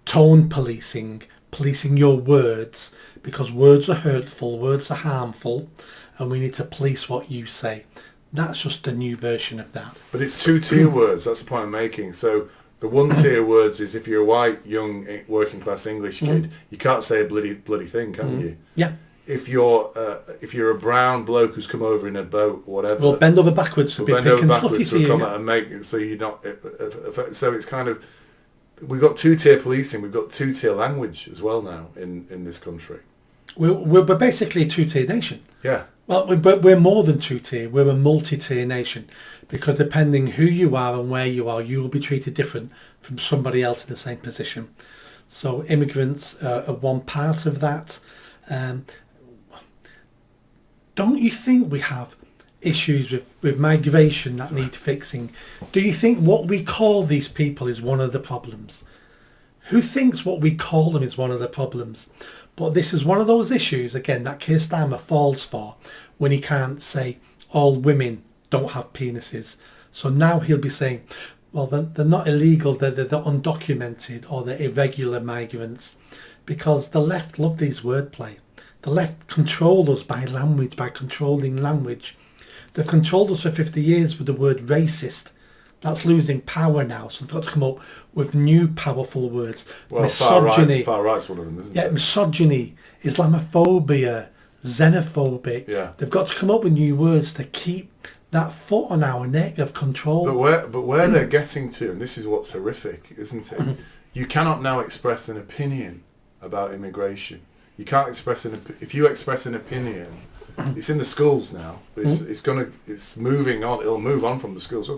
tone policing your words, because words are hurtful, words are harmful, and we need to police what you say. That's just a new version of that. But it's two-tier words, that's the point I'm making. So the one-tier words is if you're a white, young, working-class English kid, you can't say a bloody thing, can you? Yeah. If you're a brown bloke who's come over in a boat or whatever, Well, bend over backwards to be pink and fluffy for you. And make so you're not. So it's kind of, we've got two-tier policing, we've got two-tier language as well now in this country. We're basically a two-tier nation. Yeah. Well, we're more than two-tier. We're a multi-tier nation, because depending who you are and where you are, you will be treated different from somebody else in the same position. So immigrants are one part of that. Don't you think we have issues with migration that need fixing. Do you think what we call these people is one of the problems? Who thinks what we call them is one of the problems? But this is one of those issues, again, that Keir Starmer falls for when he can't say all women don't have penises. So now he'll be saying, well, they're not illegal, they're undocumented, or they're irregular migrants, because the left love these wordplay. The left control us by language, by controlling language. They've controlled us for 50 years with the word racist. That's losing power now, so they've got to come up with new powerful words. Well, Misogyny. Far right's one of them, isn't it? Misogyny, Islamophobia, xenophobic. Yeah. They've got to come up with new words to keep that foot on our neck of control. But where they're getting to, and this is what's horrific, isn't it? You cannot now express an opinion about immigration. You can't express if you express an opinion, it's in the schools now. But it's moving on. It'll move on from the schools.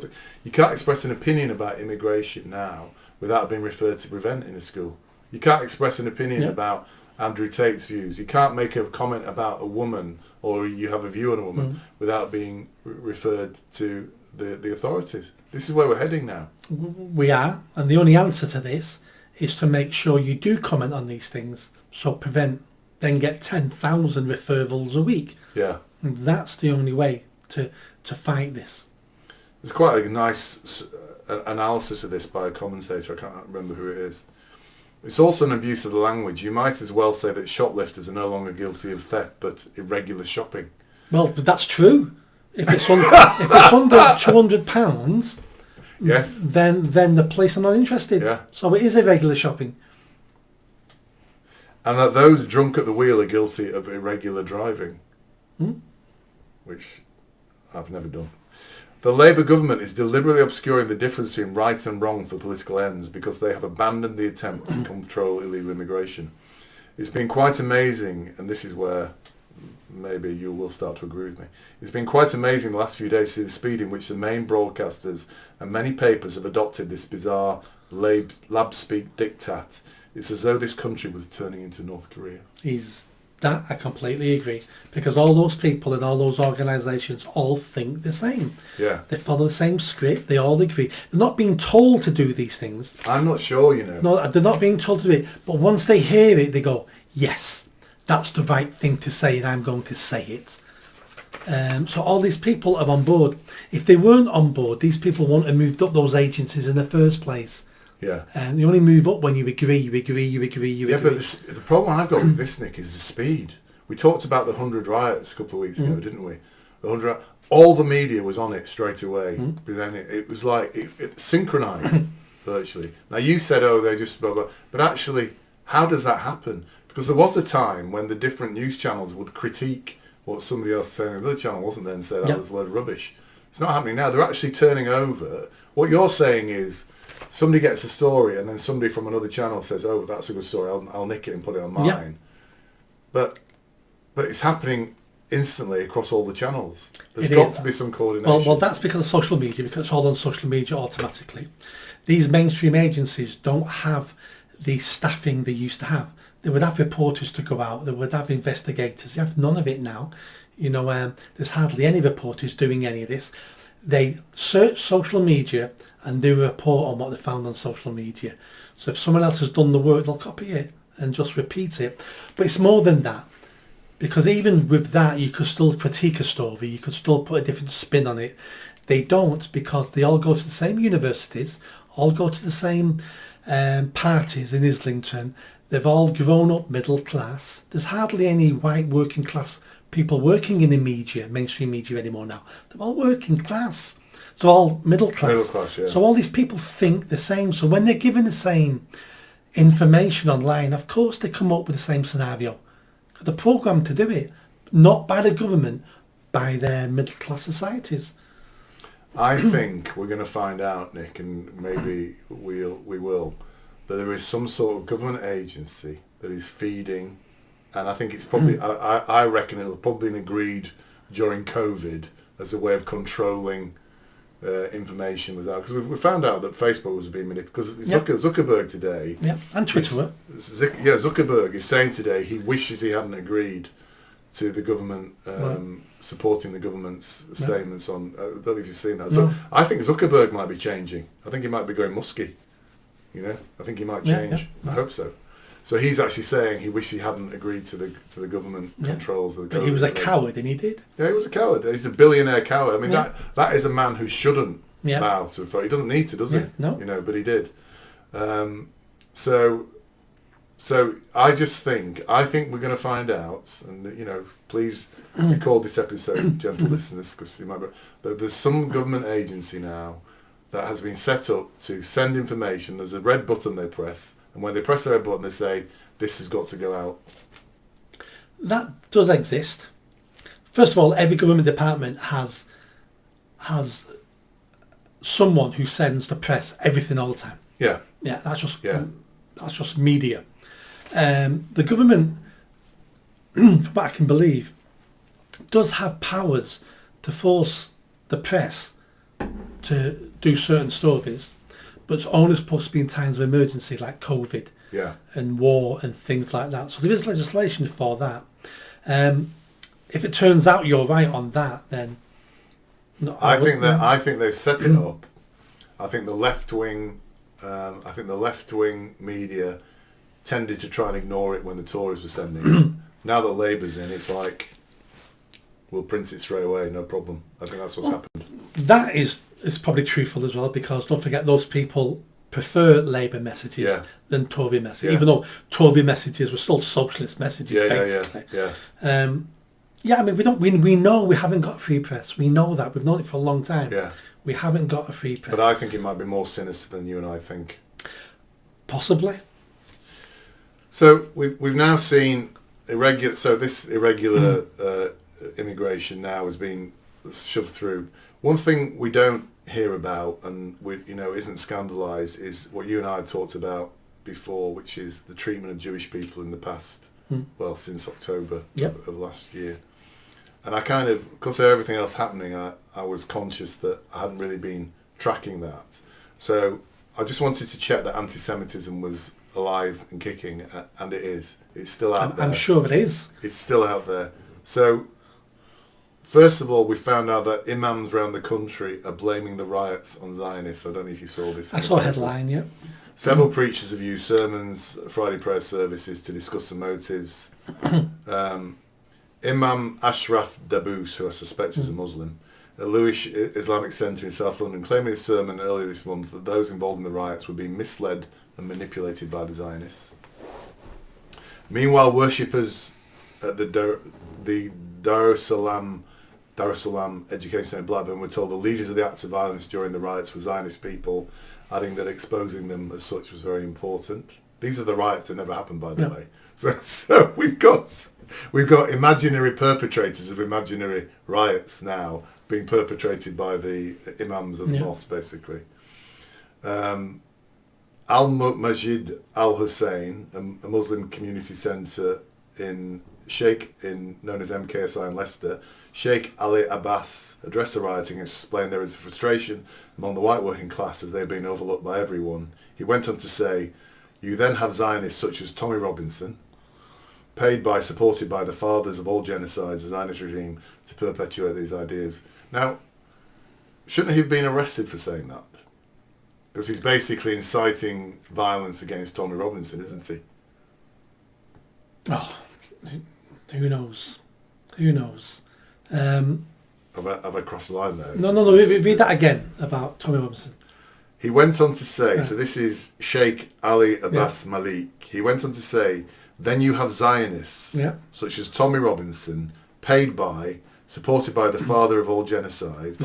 You can't express an opinion about immigration now without being referred to Prevent in a school. You can't express an opinion about Andrew Tate's views. You can't make a comment about a woman, or you have a view on a woman without being referred to the authorities. This is where we're heading now. We are, and the only answer to this is to make sure you do comment on these things, so Prevent then get 10,000 referrals a week. Yeah. And that's the only way to fight this. There's quite a nice analysis of this by a commentator. I can't remember who it is. It's also an abuse of the language. You might as well say that shoplifters are no longer guilty of theft, but irregular shopping. Well, but that's true. If it's under £200, yes, then the police are not interested. Yeah. So it is irregular shopping. And that those drunk at the wheel are guilty of irregular driving, which I've never done. The Labour government is deliberately obscuring the difference between right and wrong for political ends because they have abandoned the attempt to control illegal immigration. It's been quite amazing, and this is where maybe you will start to agree with me. It's been quite amazing the last few days to see the speed in which the main broadcasters and many papers have adopted this bizarre lab speak diktat. It's as though this country was turning into North Korea. That I completely agree, because all those people and all those organisations all think the same. Yeah. They follow the same script. They all agree. They're not being told to do these things. I'm not sure, No, they're not being told to do it. But once they hear it, they go, yes, that's the right thing to say, and I'm going to say it. So all these people are on board. If they weren't on board, these people wouldn't have moved up those agencies in the first place. Yeah. And you only move up when you agree. Yeah, but the problem I've got with this, Nick, is the speed. We talked about the 100 riots a couple of weeks ago, didn't we? The 100. All the media was on it straight away. But then it was like it synchronized virtually. Now you said, oh, they just blah, blah. But actually, how does that happen? Because there was a time when the different news channels would critique what somebody else said on another channel, wasn't there, and say that was a load of rubbish. It's not happening now. They're actually turning over. What you're saying is, somebody gets a story and then somebody from another channel says, oh, that's a good story, I'll nick it and put it on mine. Yeah. But it's happening instantly across all the channels. There's got to be some coordination. Well, that's because of social media, because it's all on social media automatically. These mainstream agencies don't have the staffing they used to have. They would have reporters to go out, they would have investigators. You have none of it now. There's hardly any reporters doing any of this. They search social media and do a report on what they found on social media. So if someone else has done the work, they'll copy it and just repeat it. But it's more than that, because even with that, you could still critique a story, you could still put a different spin on it. They don't, because they all go to the same universities, all go to the same parties in Islington. They've all grown up middle class. There's hardly any white working class people working in the media, mainstream media anymore now. They're all working class. They're all middle class. Middle class, yeah. So all these people think the same. So when they're given the same information online, of course they come up with the same scenario. They're programmed to do it, not by the government, by their middle class societies. I think we're going to find out, Nick, and maybe we will, that there is some sort of government agency that is feeding, and I think it's probably, I reckon it'll probably been agreed during COVID as a way of controlling information without, because we found out that Facebook was being manipulated, because Zuckerberg today, and Twitter, Zuckerberg is saying today he wishes he hadn't agreed to the government, supporting the government's statements on. I don't know if you've seen that. No. So I think Zuckerberg might be changing. I think he might be going musky. I think he might change. I hope so. So he's actually saying he wished he hadn't agreed to the government controls. Of the but he was a coward, and he did. Yeah, he was a coward. He's a billionaire coward. I mean, that is a man who shouldn't bow to authority. He doesn't need to, does he? No. But he did. So I think we're going to find out, and please record this episode, gentle listeners, because there's some government agency now that has been set up to send information. There's a red button they press, and when they press the red button, they say this has got to go out. That does exist. First of all, every government department has someone who sends the press everything all the time. Yeah. Yeah, that's just media. The government, from what I can believe, does have powers to force the press to do certain stories, but it's only supposed to be in times of emergency like COVID and war and things like that. So there is legislation for that. If it turns out you're right on that, then I think they've set it up. I think the left wing media tended to try and ignore it when the Tories were sending it. Now that Labour's in, it's like we'll print it straight away, no problem. I think that's what's happened. That is probably truthful as well, because don't forget those people prefer Labour messages than Tory messages, even though Tory messages were still socialist messages, basically. I mean, we know we haven't got a free press. We know that. We've known it for a long time. Yeah. We haven't got a free press. But I think it might be more sinister than you and I think. Possibly. So we've now seen irregular. So this irregular immigration now has been shoved through. One thing we don't hear about and isn't scandalised is what you and I had talked about before, which is the treatment of Jewish people in the past. Well, since October of last year. And I kind of, because of everything else happening, I was conscious that I hadn't really been tracking that. So I just wanted to check that anti-Semitism was alive and kicking, and it is. It's still out there. I'm sure it is. It's still out there. So, first of all, we found out that imams around the country are blaming the riots on Zionists. I don't know if you saw this. I saw a headline, Several preachers have used sermons, Friday prayer services to discuss the motives. Imam Ashraf Dabous, who I suspect is a Muslim, at Lewis Islamic Centre in South London, claimed in his sermon earlier this month that those involved in the riots were being misled and manipulated by the Zionists. Meanwhile, worshippers at the Darussalam Education Centre in Blackburn were told the leaders of the acts of violence during the riots were Zionist people, adding that exposing them as such was very important. These are the riots that never happened, by the way. So we've got imaginary perpetrators of imaginary riots now being perpetrated by the imams of the mosque, basically. Al-Majid Al-Hussein, a Muslim community centre known as MKSI in Leicester, Sheikh Ali Abbas addressed the rioting and explained there is frustration among the white working class as they've been overlooked by everyone. He went on to say, you then have Zionists such as Tommy Robinson, supported by the fathers of all genocides, the Zionist regime, to perpetuate these ideas. Now, shouldn't he have been arrested for saying that? Because he's basically inciting violence against Tommy Robinson, isn't he? Oh, who knows? Who knows? Have I crossed the line there? No, read that again about Tommy Robinson. He went on to say, so this is Sheikh Ali Abbas Malik, he went on to say, then you have Zionists, such as Tommy Robinson, paid by, supported by the fathers of all genocides,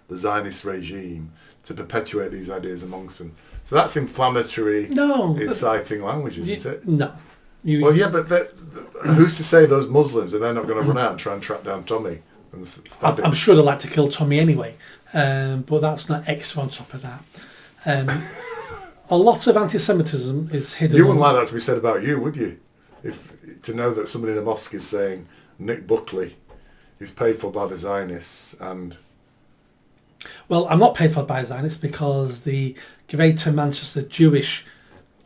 the Zionist regime, to perpetuate these ideas amongst them. So that's inflammatory, inciting language, isn't it? No. But who's to say those Muslims are then not going to run out and try and track down Tommy and stab him? I'm sure they'd like to kill Tommy anyway, but that's not extra on top of that. A lot of anti-Semitism is hidden. You wouldn't like that to be said about you, would you? To know that somebody in a mosque is saying Nick Buckley is paid for by the Zionists and... Well, I'm not paid for by Zionists because the Greater Manchester Jewish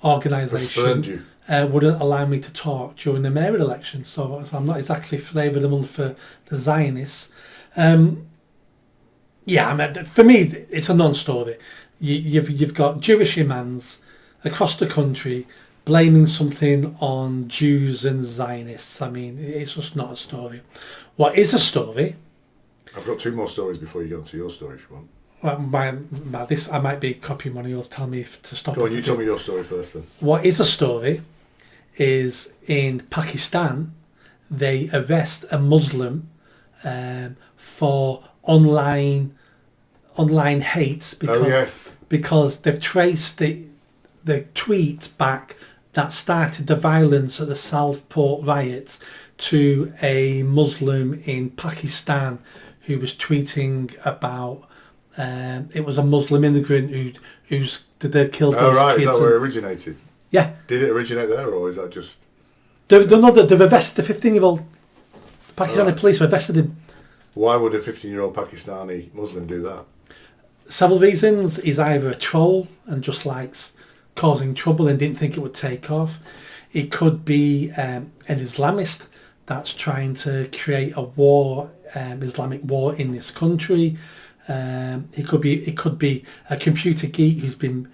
organisation wouldn't allow me to talk during the mayoral election. So I'm not exactly flavouring the month for the Zionists. Yeah, I mean, for me, it's a non-story. You've got Jewish imams across the country blaming something on Jews and Zionists. I mean, it's just not a story. What is a story? I've got 2 more stories before you go into your story, if you want. Well, by this, I might be copying one. You'll tell me if to stop. Go on, you tell me your story first, then. What is a story is in Pakistan, they arrest a Muslim for online hate because they've traced the tweet back that started the violence at the Southport riots to a Muslim in Pakistan who was tweeting about it was a Muslim immigrant who's killed those kids. Is that where it originated? Yeah. Did it originate there, or is that just... They've arrested the 15-year-old Pakistani police have arrested him. Why would a 15-year-old Pakistani Muslim do that? Several reasons. He's either a troll and just likes causing trouble and didn't think it would take off. It could be an Islamist that's trying to create a war, Islamic war in this country. It could be a computer geek who's been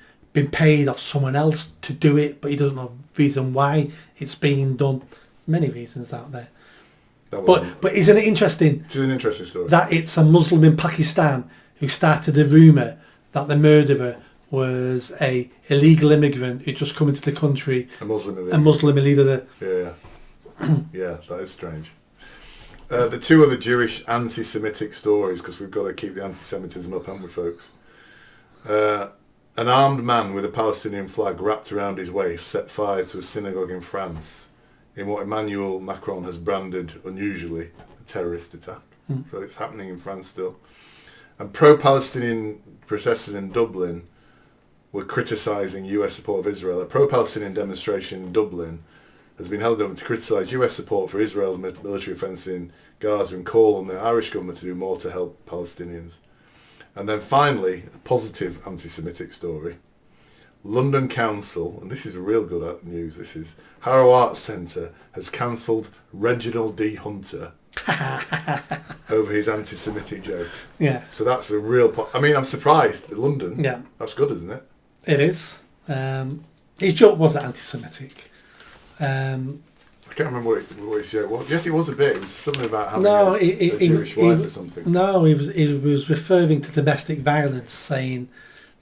paid off someone else to do it, but he doesn't know the reason why it's being done. Many reasons out there. But isn't it interesting? It's an interesting story. That it's a Muslim in Pakistan who started the rumour that the murderer was a illegal immigrant who just come into the country. A Muslim illegal. Yeah. Yeah, that is strange. The 2 other Jewish anti-Semitic stories, because we've got to keep the anti-Semitism up, haven't we, folks? An armed man with a Palestinian flag wrapped around his waist set fire to a synagogue in France in what Emmanuel Macron has branded, unusually, a terrorist attack. So it's happening in France still. And pro-Palestinian protesters in Dublin were criticising US support of Israel. A pro-Palestinian demonstration in Dublin has been held over to criticise US support for Israel's military offence in Gaza and call on the Irish government to do more to help Palestinians. And then finally, a positive anti-Semitic story. London Council, and this is real good news, this is Harrow Arts Centre has cancelled Reginald D. Hunter over his anti-Semitic joke. Yeah. So that's a real... I mean, I'm surprised. London, yeah, that's good, isn't it? It is. His joke wasn't anti-Semitic. I can't remember what his joke was. Yes, it was a bit. It was something about having a Jewish wife or something. No, he was referring to domestic violence, saying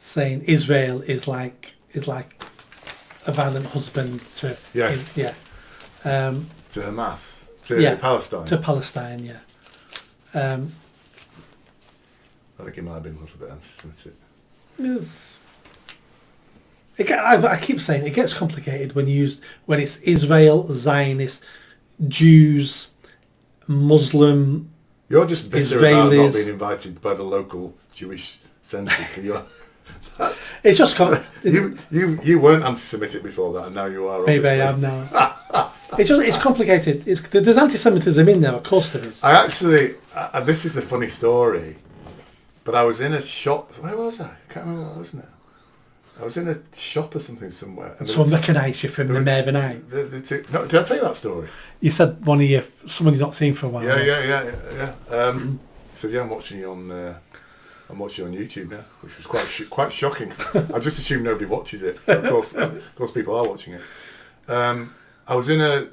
Israel is like a violent husband to... Yes. To Hamas. To Palestine. To Palestine, yeah. I think it might have been a little bit anti-Semitic. Yes. I keep saying it gets complicated when it's Israel, Zionist, Jews, Muslim. You're just bitter Israelis. about not being invited by the local Jewish centre to your... It's just you weren't anti-Semitic before that, and now you are. Maybe I am now. It's complicated. There's anti-Semitism in there, of course there is. I actually, this is a funny story, but I was in a shop. Where was I? I can't remember what I was now. I was in a shop or something somewhere. And someone recognised you from the Mervyn Eye. No, did I tell you that story? You said someone you've not seen for a while. Yeah. He said, "Yeah, I'm watching you on YouTube now," which was quite shocking. I just assume nobody watches it. Of course, people are watching it. I was in a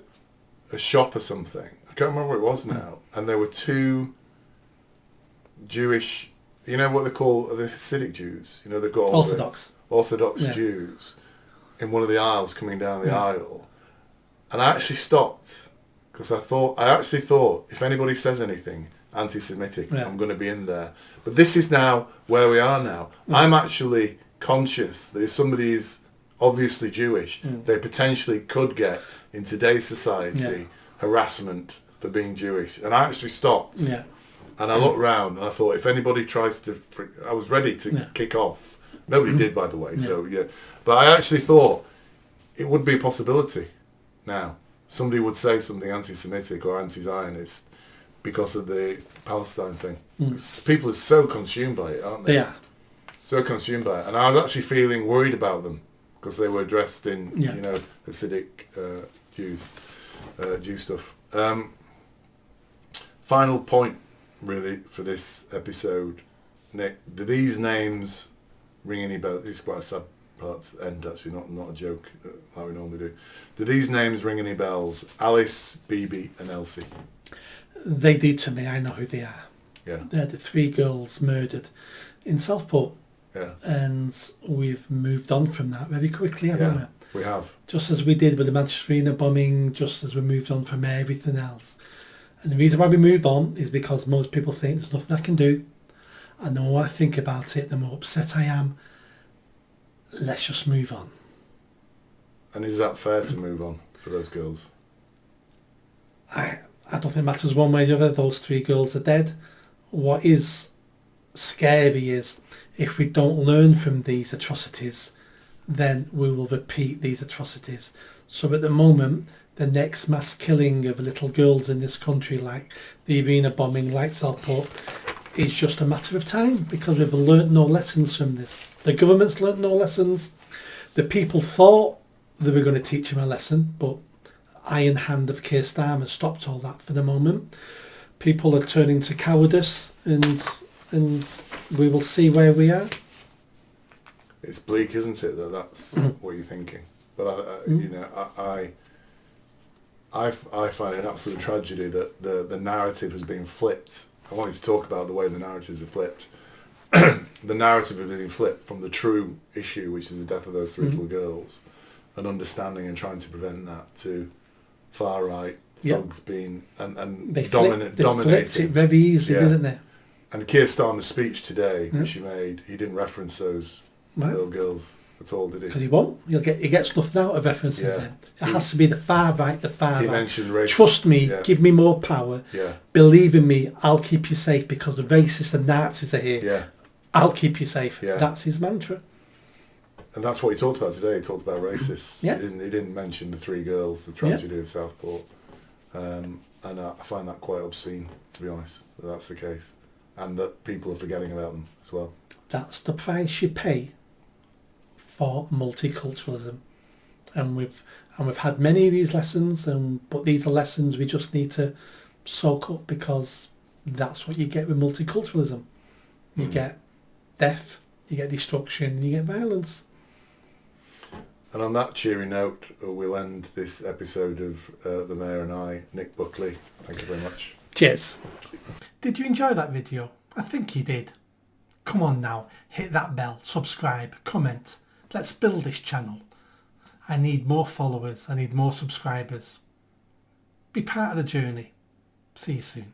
shop or something. I can't remember what it was now. And there were 2 Jewish, you know what they call the Hasidic Jews. You know, they've got Orthodox Jews in one of the aisles coming down the aisle. And I actually stopped because I actually thought if anybody says anything anti-Semitic, I'm going to be in there. But this is now where we are now. I'm actually conscious that if somebody is obviously Jewish, they potentially could get, in today's society, harassment for being Jewish. And I actually stopped. Yeah. And I looked round and I thought, if anybody tries to... I was ready to kick off. Nobody did, by the way. Yeah. So, yeah. But I actually thought it would be a possibility now. Somebody would say something anti-Semitic or anti-Zionist because of the Palestine thing. People are so consumed by it, aren't they? Yeah. So consumed by it. And I was actually feeling worried about them because they were dressed in, Yeah. you know, Hasidic Jew stuff. Final point, really, for this episode, Nick. Do these names ring any bells? This is quite a sad part to end, actually, not a joke like we normally do. Do these names ring any bells? Alice, Bibi, and Elsie. They do to me. I know who they are. Yeah. They're the 3 girls murdered in Southport. Yeah. And we've moved on from that very quickly, haven't we? We have. Just as we did with the Manchester bombing, just as we moved on from everything else. And the reason why we move on is because most people think there's nothing I can do. And the more I think about it, the more upset I am. Let's just move on. And is that fair to move on for those girls? I don't think it matters one way or the other. Those 3 girls are dead. What is scary is if we don't learn from these atrocities, then we will repeat these atrocities. So at the moment, the next mass killing of little girls in this country, like the arena bombing, like Southport, is just a matter of time, because we've learnt no lessons from this. The government's learnt no lessons. The people thought they were going to teach them a lesson, but iron hand of Keir Starmer stopped all that for the moment. People are turning to cowardice, and we will see where we are. It's bleak, isn't it? That's what you're thinking. But you know, I find it an absolute tragedy that the narrative has been flipped. I wanted to talk about the way the narratives are flipped. The narrative has been flipped from the true issue, which is the death of those 3 little girls, and understanding and trying to prevent that, to far right thugs being and They dominating. flipped it very easily, didn't they? And Keir Starmer's speech today, which he made, he didn't reference those little girls at all, did he? Because he won't. He gets nothing out of referencing them. It has to be the far right, the far He right. mentioned racism. Trust me, give me more power. Yeah. Believe in me, I'll keep you safe because the racists and Nazis are here. Yeah. I'll keep you safe. Yeah. That's his mantra. And that's what he talked about today. He talked about racists. Yeah. He didn't mention the 3 girls, the tragedy of Southport. And I find that quite obscene, to be honest, that that's the case. And that people are forgetting about them as well. That's the price you pay for multiculturalism. And we've had many of these lessons, but these are lessons we just need to soak up, because that's what you get with multiculturalism. You get death, you get destruction, you get violence. And on that cheery note, we'll end this episode of The Mayor and I. Nick Buckley, thank you very much. Cheers. Did you enjoy that video? I think you did. Come on now, hit that bell, subscribe, comment. Let's build this channel. I need more followers, I need more subscribers. Be part of the journey. See you soon.